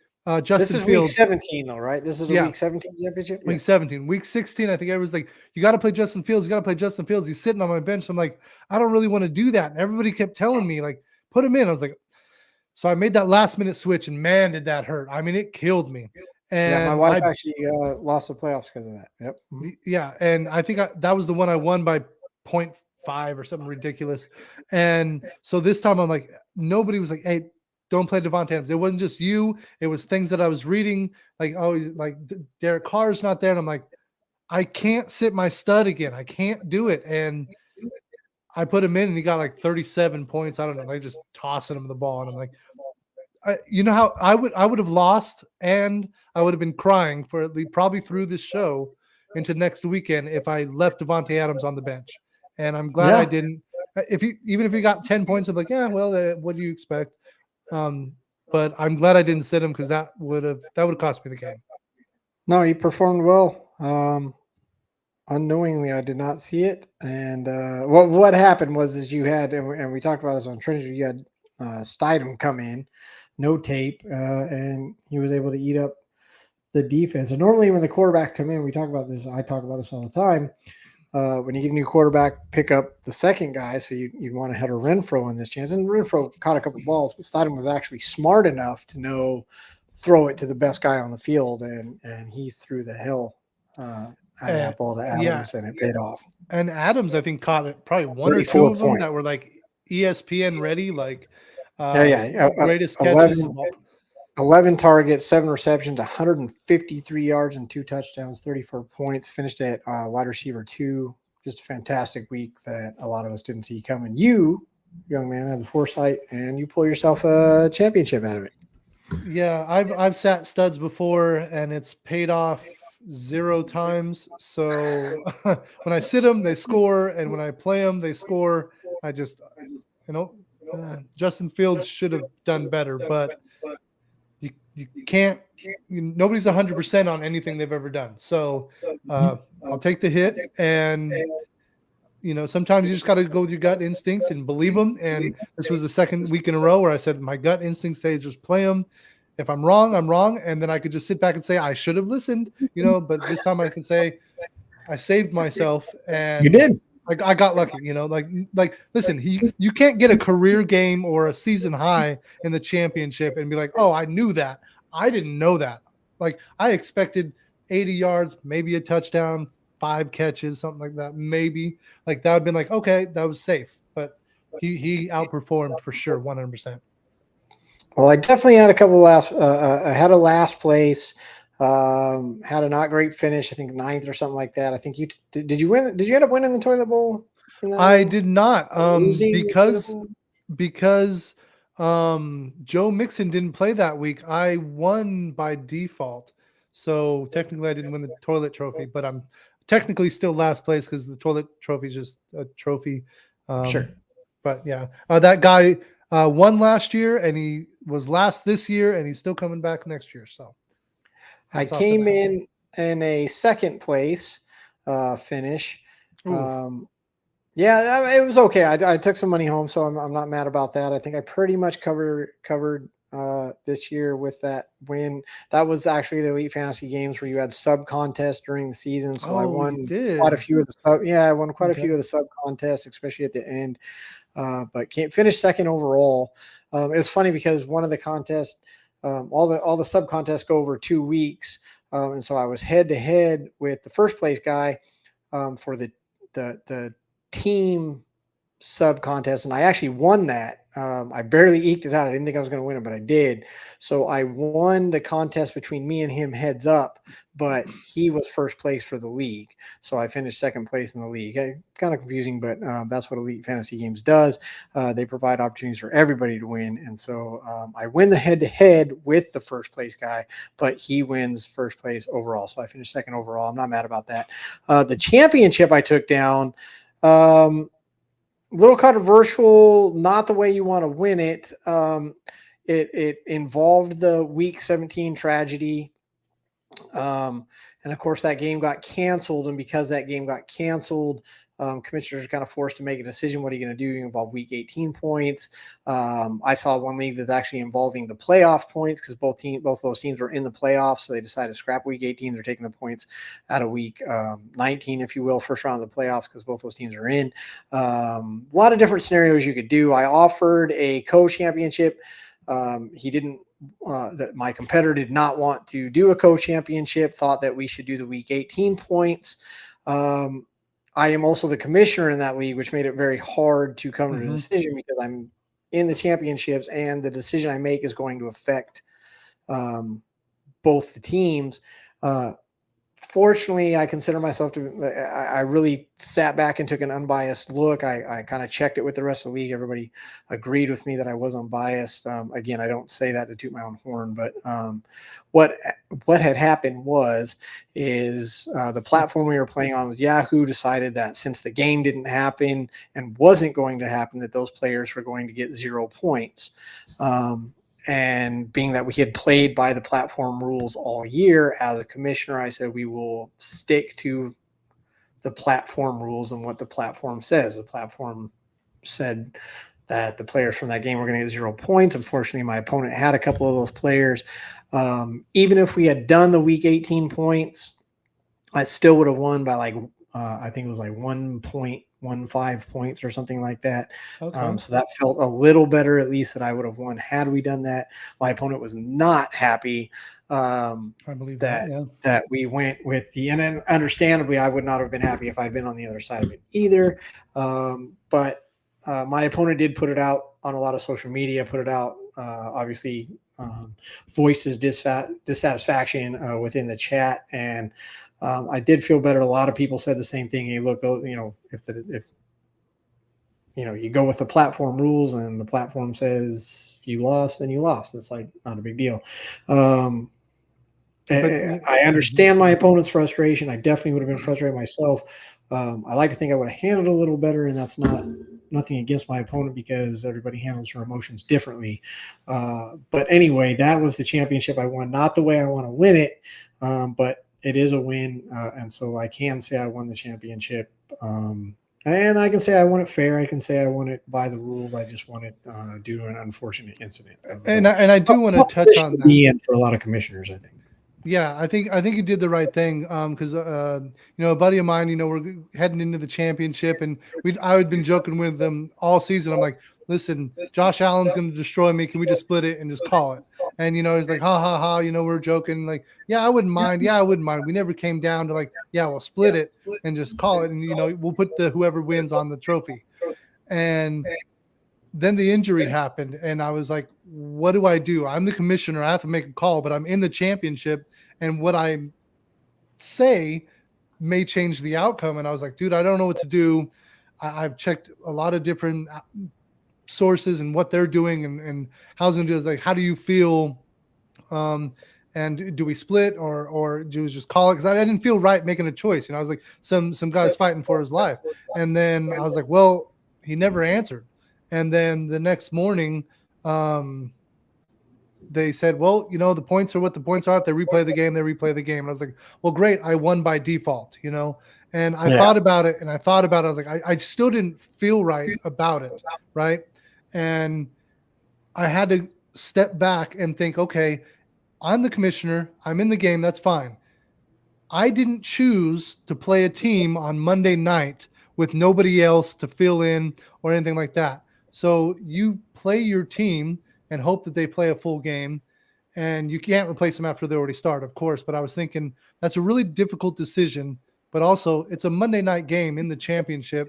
Justin Fields. This is week 17, though, right? This is a week 17 championship? Week 17. Week 16, I think everyone's like, you got to play Justin Fields. You got to play Justin Fields. He's sitting on my bench. I'm like, I don't really want to do that. And everybody kept telling me, like, put him in. I was like, so I made that last-minute switch, and man, did that hurt. I mean, it killed me. And my wife actually lost the playoffs because of that. Yep. Yeah, and I think that was the one I won by 0.5 or something ridiculous. And so this time I'm like, nobody was like, hey, don't play Davante Adams. It wasn't just you. It was things that I was reading, like, oh, like Derek Carr's not there. And I'm like, I can't sit my stud again. I can't do it. And I put him in and he got like 37 points. I don't know. Like just tossing him the ball. And I'm like, you know how I would have lost and I would have been crying for at least probably through this show into next weekend if I left Davante Adams on the bench. And I'm glad I didn't. Even if he got 10 points, I'm like, yeah, well, what do you expect? But I'm glad I didn't sit him because that would have cost me the game. No, he performed well. Unknowingly, I did not see it. And what happened was you had, and we talked about this on Trinity, you had Stidham come in, no tape, and he was able to eat up the defense. And normally when the quarterback come in, we talk about this. I talk about this all the time. When you get a new quarterback, pick up the second guy. So you'd want to head a Renfro in this chance. And Renfro caught a couple balls, but Stidham was actually smart enough to know throw it to the best guy on the field, and he threw the hell out of that ball to Adams, and it paid off. And Adams, I think, caught it probably one or 34 two of them point. that were like ESPN ready, like Greatest greatest 11, catches of all. 11 targets, 7 receptions, 153 yards, and 2 touchdowns, 34 points. Finished at wide receiver 2. Just a fantastic week that a lot of us didn't see coming. You, young man, had the foresight, and you pull yourself a championship out of it. Yeah, I've sat studs before, and it's paid off 0 times. So when I sit them, they score, and when I play them, they score. I just, Justin Fields should have done better, but you can't. Nobody's 100% on anything they've ever done. So I'll take the hit, and sometimes you just got to go with your gut instincts and believe them. And this was the second week in a row where I said my gut instinct says just play them. If I'm wrong, I'm wrong, and then I could just sit back and say I should have listened. But this time I can say I saved myself, and you did. I got lucky. Like listen, you can't get a career game or a season high in the championship and be like, oh, I knew that. I didn't know that. Like I expected 80 yards, maybe a touchdown, 5 catches, something like that. Maybe like that would have been like, okay, that was safe. But he outperformed for sure, 100%. Well, I definitely had a couple I had a last place, had a not great finish. I think 9th or something like that. I think did you win? Did you end up winning the toilet bowl? I did not, because Joe Mixon didn't play that week. I won by default. So technically I didn't win the toilet trophy, but I'm technically still last place because the toilet trophy is just a trophy. Sure. But yeah, that guy won last year, and he was last this year, and he's still coming back next year. So I came in a second place finish. Yeah, it was okay. I took some money home, so I'm not mad about that. I think I pretty much covered this year with that win. That was actually the Elite Fantasy Games where you had sub contests during the season. So I won quite a few of the I won quite a few of the sub contests, especially at the end. But can't finish second overall. It's funny because one of the contests, all the sub contests go over 2 weeks, and so I was head to head with the first place guy for the team sub contest, and I actually won that. I barely eked it out. I didn't think I was going to win it, but I did. So I won the contest between me and him heads up, but he was first place for the league. So I finished second place in the league. Kind of confusing, but that's what Elite Fantasy Games does. They provide opportunities for everybody to win. And so I win the head-to-head with the first place guy, but he wins first place overall. So I finished second overall. I'm not mad about that. The championship I took down, little controversial, not the way you want to win it. It involved the Week 17 tragedy. And of course, that game got canceled. And because that game got canceled, commissioners are kind of forced to make a decision. What are you going to do? You involve Week 18 points. I saw one league that's actually involving the playoff points because both those teams were in the playoffs. So they decided to scrap Week 18. They're taking the points out of Week 19, if you will, first round of the playoffs because both those teams are in. A lot of different scenarios you could do. I offered a co-championship. He didn't. That my competitor did not want to do a co-championship, thought that we should do the Week 18 points. I am also the commissioner in that league, which made it very hard to come to a decision because I'm in the championships and the decision I make is going to affect both the teams. Fortunately, I consider myself I really sat back and took an unbiased look. I kind of checked it with the rest of the league. Everybody agreed with me that I was unbiased. Again, I don't say that to toot my own horn, but what had happened is the platform we were playing on with Yahoo decided that since the game didn't happen and wasn't going to happen, that those players were going to get 0 points. And being that we had played by the platform rules all year, as a commissioner, I said we will stick to the platform rules and what the platform says. The platform said that the players from that game were going to get 0 points. Unfortunately, my opponent had a couple of those players. Even if we had done the week 18 points, I still would have won by like I think it was like 1.15 points or something like that. Okay. So that felt a little better, at least, that I would have won had we done that. My opponent was not happy I believe that. Yeah. that we went with and then understandably, I would not have been happy if I'd been on the other side of it either. But my opponent did put it out on a lot of social media, put it out, obviously, voices dissatisfaction within the chat. And I did feel better. A lot of people said the same thing. Hey, look, if you go with the platform rules and the platform says you lost, then you lost. It's like not a big deal. I understand my opponent's frustration. I definitely would have been frustrated myself. I like to think I would have handled it a little better, and that's nothing against my opponent because everybody handles their emotions differently. But anyway, that was the championship I won. Not the way I want to win it, but it is a win, and so I can say I won the championship. And I can say I won it fair. I can say I won it by the rules. I just won it due to an unfortunate incident. And I do want to touch on that. And for a lot of commissioners, I think. Yeah, I think you did the right thing because a buddy of mine, we're heading into the championship, and I had been joking with them all season. I'm like, listen, Josh Allen's going to destroy me. Can we just split it and just call it? And he's like, ha ha ha. We're joking. Like, yeah, I wouldn't mind. Yeah, I wouldn't mind. We never came down to like, yeah, we'll split it and just call it, and we'll put whoever wins on the trophy. And then the injury happened, and I was like, what do I do? I'm the commissioner. I have to make a call, but I'm in the championship, and what I say may change the outcome. And I was like, dude, I don't know what to do. I've checked a lot of different sources and what they're doing and how it's going to do. Is like, how do you feel? And do we split or do we just call it? Because I didn't feel right making a choice. I was like, some guy's fighting for his life. And then I was like, well, he never answered. And then the next morning, they said, well, the points are what the points are. If they replay the game, they replay the game. And I was like, well, great. I won by default, And I thought about it, I was like, I still didn't feel right about it, right? And I had to step back and think, okay, I'm the commissioner. I'm in the game. That's fine. I didn't choose to play a team on Monday night with nobody else to fill in or anything like that. So you play your team and hope that they play a full game, and you can't replace them after they already start, of course. But I was thinking that's a really difficult decision, but also it's a Monday night game in the championship.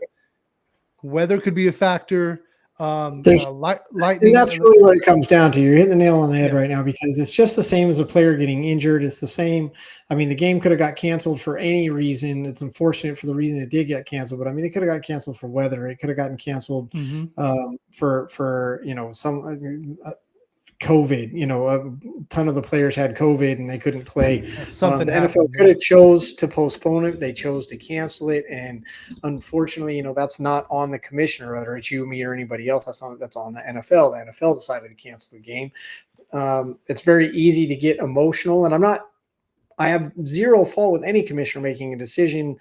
Weather could be a factor. Lightning. That's really what it comes down to. You're hitting the nail on the head right now, because it's just the same as a player getting injured. It's the same. I mean, the game could have got canceled for any reason. It's unfortunate for the reason it did get canceled, but I mean, it could have got canceled for weather. It could have gotten canceled for some COVID. A ton of the players had COVID and they couldn't play. The NFL could have chose to postpone it. They chose to cancel it, and unfortunately, that's not on the commissioner, whether it's you, me, or anybody else. That's on the NFL. The NFL decided to cancel the game. It's very easy to get emotional, and I have zero fault with any commissioner making a decision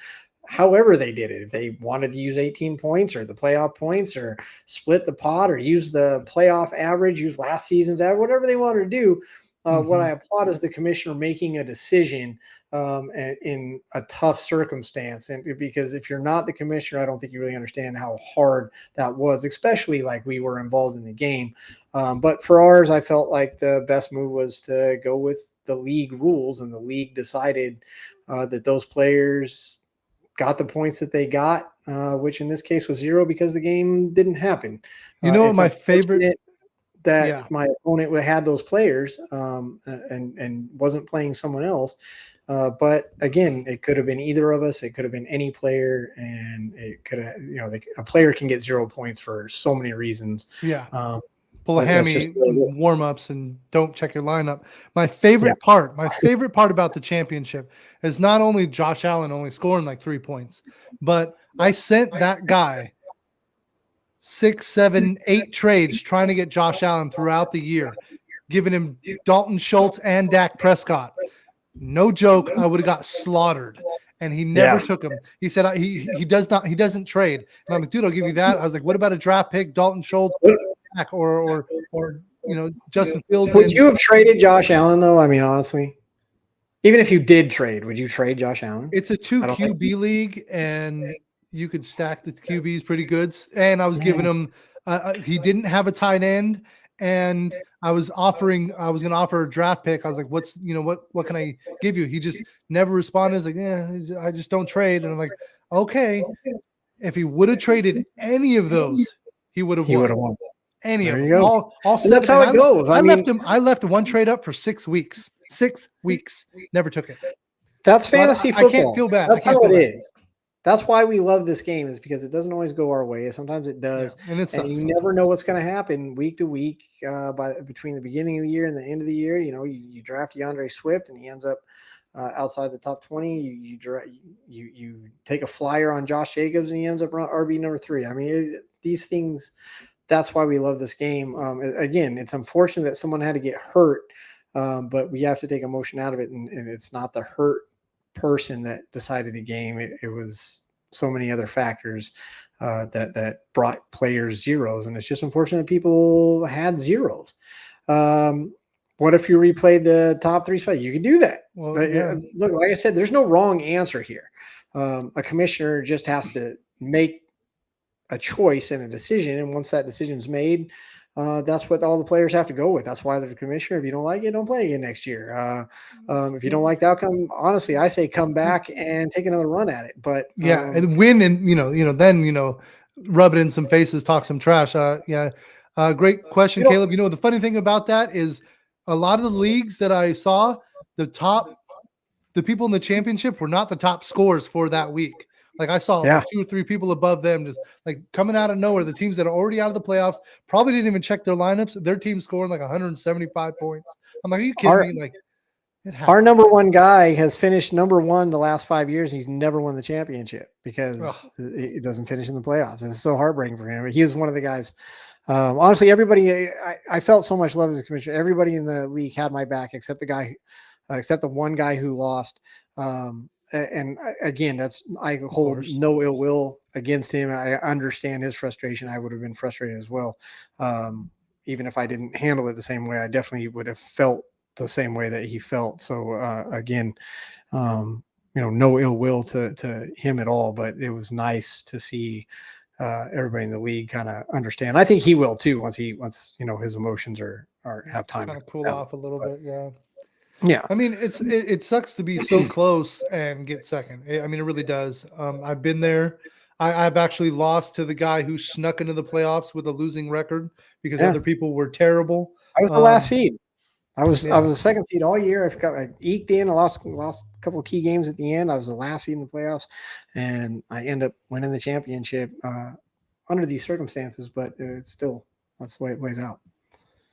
however they did it. If they wanted to use 18 points or the playoff points or split the pot or use the playoff average, use last season's average, whatever they wanted to do. What I applaud is the commissioner making a decision in a tough circumstance. And because if you're not the commissioner, I don't think you really understand how hard that was, especially like we were involved in the game. But for ours, I felt like the best move was to go with the league rules, and the league decided that those players got the points that they got, which in this case was 0 because the game didn't happen. What my favorite that my opponent had those players and wasn't playing someone else. But again, it could have been either of us. It could have been any player, and it could have, a player can get 0 points for so many reasons. Yeah. Pull a hammy, warm-ups, and don't check your lineup. My favorite part about the championship is not only Josh Allen only scoring like 3 points, but I sent that guy 6, 7, 8 trades trying to get Josh Allen throughout the year, giving him Dalton Schultz and Dak Prescott. No joke, I would have got slaughtered. and he never Yeah. took him. He said he doesn't trade. And I'm like, dude, I'll give you that. I was like, what about a draft pick, Dalton Schultz, or Justin Fields? Would And you have traded Josh Allen though? I mean, honestly, even if you did trade, would you trade Josh Allen? it's a 2 I don't think- QB league, and you could stack the QBs pretty good. And I was giving him. He didn't have a tight end, and I was going to offer a draft pick. I was like, what can I give you? He just never responded. He's like, yeah, I just don't trade. And I'm like, okay. If he would have traded any of those, he would have won. Any There of you them. go. All And that's how it goes. I left him. I left one trade up for 6 weeks. 6 weeks. Never took it. That's fantasy football. I can't feel bad. That's how it is. That's why we love this game, is because it doesn't always go our way. Sometimes it does, and you never know what's going to happen week to week. Between the beginning of the year and the end of the year, you draft DeAndre Swift and he ends up outside the top 20. You take a flyer on Josh Jacobs and he ends up RB number 3. I mean, these things. That's why we love this game. Again, it's unfortunate that someone had to get hurt, but we have to take emotion out of it, and it's not the hurt person that decided the game. It was so many other factors that brought players zeros, and it's just unfortunate people had zeros. What if you replayed the top 3 spots? You can do that. Well, Look, like I said, there's no wrong answer here. A commissioner just has to make a choice and a decision, and once that decision's made, that's what all the players have to go with. That's why they're the commissioner. If you don't like it, don't play again next year. If you don't like the outcome, honestly, I say come back and take another run at it. But and win, and then rub it in some faces, talk some trash. Great question, Caleb. The funny thing about that is a lot of the leagues that I saw, the people in the championship were not the top scores for that week. Like I saw 2 or 3 people above them just like coming out of nowhere. The teams that are already out of the playoffs probably didn't even check their lineups. Their team scoring like 175 points. I'm like, are you kidding me? Like, our number 1 guy has finished number 1 the last 5 years. And he's never won the championship because it doesn't finish in the playoffs. It's so heartbreaking for him. He was one of the guys. Honestly, everybody, I felt so much love as a commissioner. Everybody in the league had my back except the one guy who lost. And again, I hold no ill will against him. I understand his frustration. I would have been frustrated as well. Even if I didn't handle it the same way, I definitely would have felt the same way that he felt. So again, no ill will to him at all, but it was nice to see everybody in the league kind of understand. I think he will too, once his emotions have time to cool off a little bit. Yeah. I mean, it sucks to be so close and get second. I mean, it really does. I've been there. I've actually lost to the guy who snuck into the playoffs with a losing record because other people were terrible. I was the last seed. I was the second seed all year. I eked in. I lost a couple of key games at the end. I was the last seed in the playoffs, and I end up winning the championship under these circumstances. But it's still, that's the way it plays out.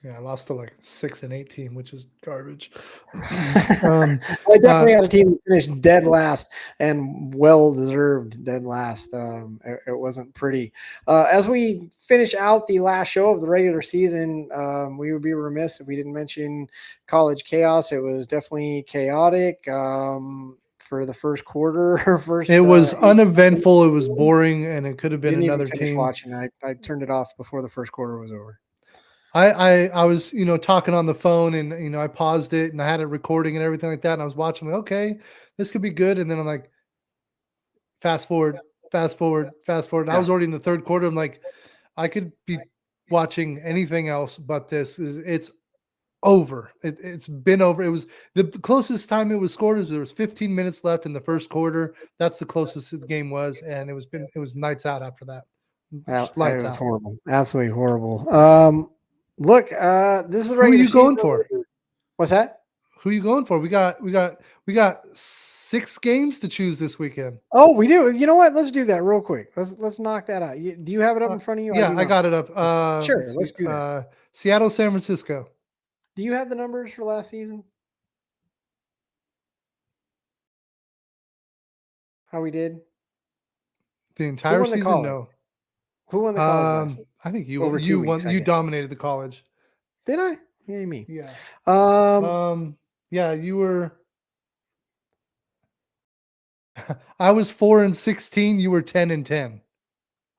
Yeah, I lost to like 6-8 team, which is garbage. I definitely had a team that finished dead last and well-deserved dead last. It wasn't pretty. As we finish out the last show of the regular season, we would be remiss if we didn't mention college chaos. It was definitely chaotic for the first quarter. It was uneventful. It was boring, and it could have been another team. Watching, I turned it off before the first quarter was over. I was, talking on the phone, and, I paused it and I had it recording and everything like that. And I was watching, like, okay, this could be good. And then I'm like, fast forward. Yeah. I was already in the third quarter. I'm like, I could be watching anything else, but it's over. It's been over. It was the closest time it was scored is there was 15 minutes left in the first quarter. That's the closest the game was. And it was lights out after that. It was horrible. Absolutely horrible. Look, this is who are you going for? What's that? Who are you going for? We got 6 games to choose this weekend. Oh, we do. You know what? Let's do that real quick. Let's knock that out. Do you have it up in front of you? Yeah, I got it up. Sure, let's do that. Seattle, San Francisco. Do you have the numbers for last season? How we did? The entire season? No. Who won the college? I think you won. You dominated the college. Did I? Yeah, you mean? Yeah. Yeah, Yeah, you were. I was 4-16. You were 10-10.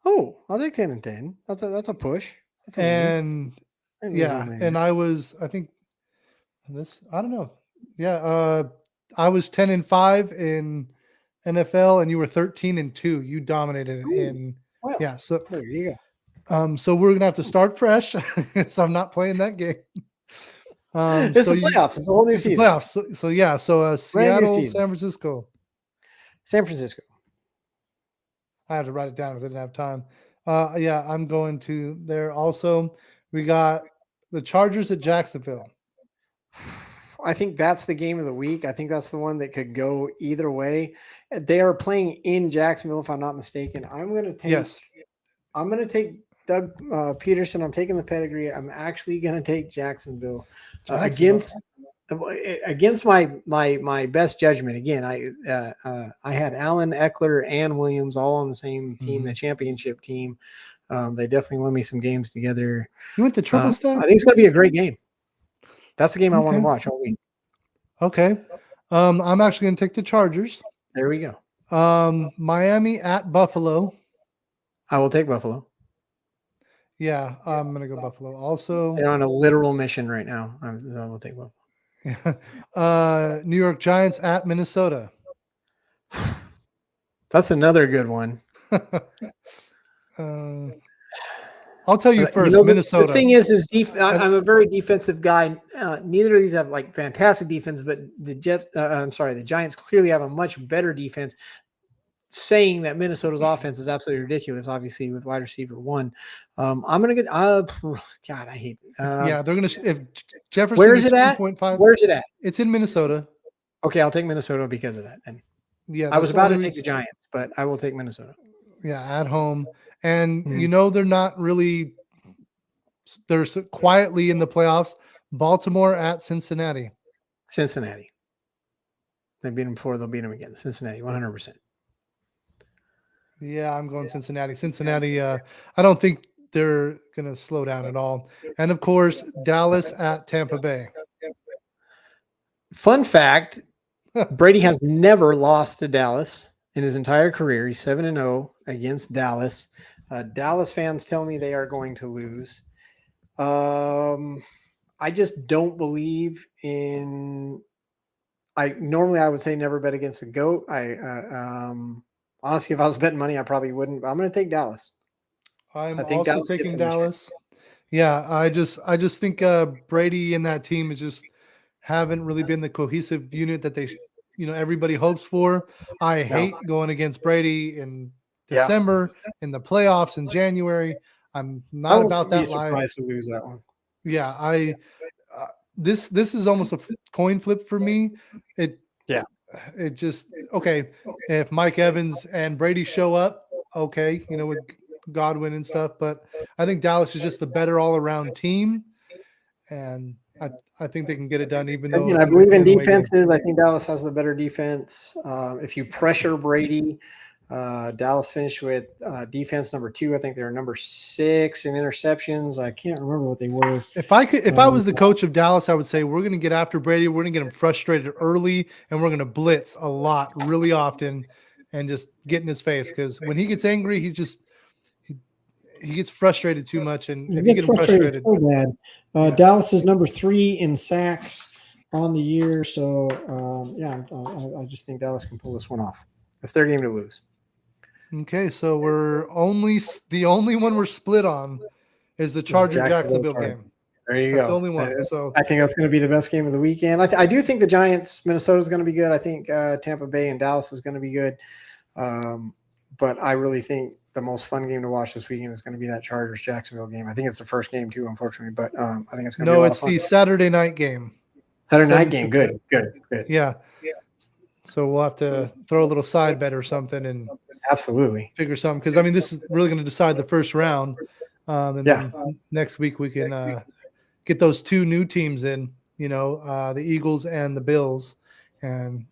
Oh, I'll take 10-10. That's a push. That's a win. And I didn't lose that yeah, many and there. I think I don't know. Yeah, I was 10-5 in NFL, and you were 13-2. You dominated Ooh, in well, yeah. So there you go. so we're gonna have to start fresh. So I'm not playing that game. It's So the playoffs. It's a whole new it's the season. playoffs. So yeah. So Brand new Seattle, season. San Francisco. San Francisco. I had to write it down because I didn't have time. Yeah, I'm going to there also. We got the Chargers at Jacksonville. I think that's the game of the week. I think that's the one that could go either way. They are playing in Jacksonville, if I'm not mistaken. Yes. I'm going to take Doug Peterson. I'm taking the pedigree. I'm actually going to take Jacksonville Jacksonville. against my best judgment. Again, I had Allen, Eckler, and Williams all on the same team, the championship team. They definitely won me some games together. You went to triple stack? I think it's going to be a great game. That's the game I want to Okay. watch all week. Okay. I'm actually going to take the Chargers. There we go. Miami at Buffalo. I will take Buffalo. Yeah, I'm going to go Buffalo. Also, They're on a literal mission right now. I will take Buffalo. New York Giants at Minnesota. That's another good one. I'll tell you first, Minnesota. The thing is I'm a very defensive guy. Neither of these have like fantastic defense, but the Giants clearly have a much better defense. Saying that Minnesota's offense is absolutely ridiculous, obviously with wide receiver one. I'm gonna get. God, I hate. Yeah, they're gonna. If Jefferson, where is it at? 2.5, where's it at? It's in Minnesota. Okay, I'll take Minnesota because of that. And yeah, I was about to take the Giants, but I will take Minnesota. Yeah, at home, and they're not really. They're quietly in the playoffs. Baltimore at Cincinnati. Cincinnati. They beat them before. They'll beat them again. Cincinnati, 100%. Yeah, I'm going Cincinnati. Cincinnati, I don't think they're going to slow down at all. And, of course, Dallas at Tampa Bay. Fun fact, Brady has never lost to Dallas in his entire career. He's 7-0 against Dallas. Dallas fans tell me they are going to lose. I just don't believe in – normally I would say never bet against the GOAT. Honestly, if I was betting money, I probably wouldn't. But I'm going to take Dallas. I think also taking Dallas. Yeah, I just think Brady and that team is just haven't really been the cohesive unit that they, everybody hopes for. I hate going against Brady in December, in the playoffs in January. I'm not about that life. Surprised to lose that one. Yeah, this is almost a coin flip for me. It just okay. If Mike Evans and Brady show up, okay, with Godwin and stuff. But I think Dallas is just the better all-around team, and I think they can get it done. Even though I believe in defenses, I think Dallas has the better defense. If you pressure Brady, Dallas finished with defense number 2. I think they were number 6 in interceptions. I can't remember what they were. If I was the coach of Dallas, I would say we're going to get after Brady. We're going to get him frustrated early, and we're going to blitz a lot, really often, and just get in his face. Because when he gets angry, he gets frustrated too much, and if you get frustrated, so bad. Dallas is number 3 in sacks on the year. So I just think Dallas can pull this one off. It's their game to lose. Okay, so the only one we're split on is the Jacksonville game. There you that's go. The only one. So I think that's going to be the best game of the weekend. I do think the Giants, Minnesota is going to be good. I think Tampa Bay and Dallas is going to be good. But I really think the most fun game to watch this weekend is going to be that Chargers Jacksonville game. I think it's the first game too, unfortunately. But I think it's going to be a lot of fun. No, it's the Saturday night game. Saturday night game. Good. Yeah. So we'll have to throw a little side bet or something and absolutely figure something, because this is really going to decide the first round. And then next week we can get those 2 new teams in, the Eagles and the Bills, and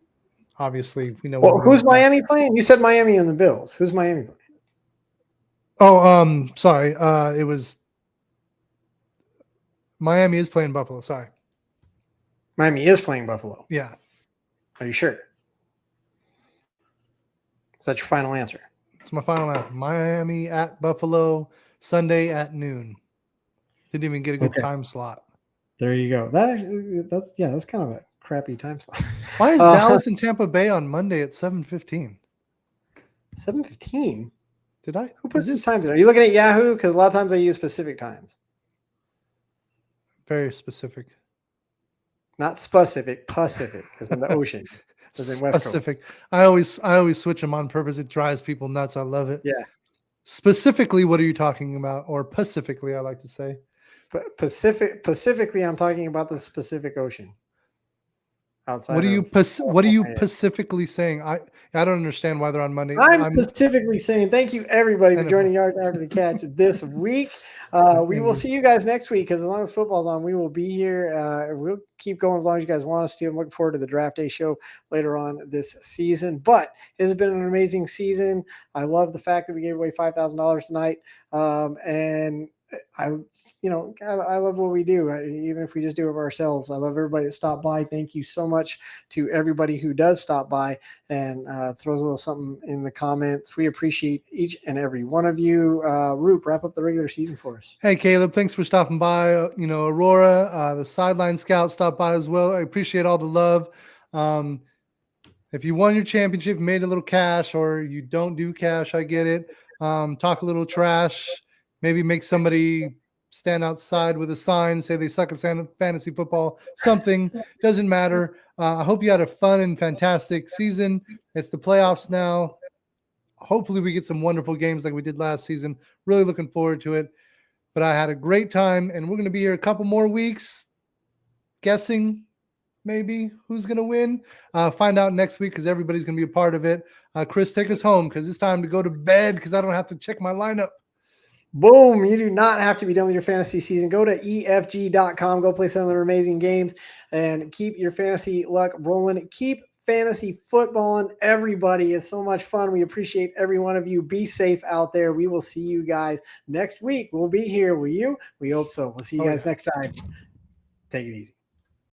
obviously who's Miami playing? You said Miami and the Bills. Who's Miami playing? Oh, sorry. It was Miami is playing Buffalo. Sorry. Miami is playing Buffalo. Yeah. Are you sure? Is that your final answer? It's my final answer. Miami at Buffalo, Sunday at noon. Didn't even get a good time slot. There you go. That's kind of a crappy time slot. Why is Dallas and Tampa Bay on Monday at 7:15? 7:15. Did I? Who puts these times in? Are you looking at Yahoo? Because a lot of times they use specific times. Very specific. Not specific, Pacific, because in the ocean. In West Pacific. Coast. I always switch them on purpose. It drives people nuts. I love it. Yeah. Specifically, what are you talking about? Or pacifically, I like to say. Pacifically, I'm talking about the Pacific Ocean. Outside. What are you pacifically saying? I don't understand why they're on Monday. I'm specifically saying thank you everybody for joining Yards After the Catch this week. We will see you guys next week because as long as football's on, we will be here. We'll keep going as long as you guys want us to. I'm looking forward to the draft day show later on this season. But it has been an amazing season. I love the fact that we gave away $5,000 tonight. And I love what we do, even if we just do it ourselves. I love everybody that stopped by. Thank you so much to everybody who does stop by and throws a little something in the comments. We appreciate each and every one of you. Roop, wrap up the regular season for us. Hey, Caleb, thanks for stopping by. Aurora, the Sideline Scout stopped by as well. I appreciate all the love. If you won your championship, made a little cash, or you don't do cash, I get it. Talk a little trash. Maybe make somebody stand outside with a sign, say they suck at fantasy football, something, doesn't matter. I hope you had a fun and fantastic season. It's the playoffs now. Hopefully we get some wonderful games like we did last season. Really looking forward to it. But I had a great time, and we're going to be here a couple more weeks guessing maybe who's going to win. Find out next week because everybody's going to be a part of it. Chris, take us home because it's time to go to bed because I don't have to check my lineup. Boom. You do not have to be done with your fantasy season. Go to EFG.com. Go play some of their amazing games and keep your fantasy luck rolling. Keep fantasy football on everybody. It's so much fun. We appreciate every one of you. Be safe out there. We will see you guys next week. We'll be here. Will you? We hope so. We'll see you guys next time. Take it easy.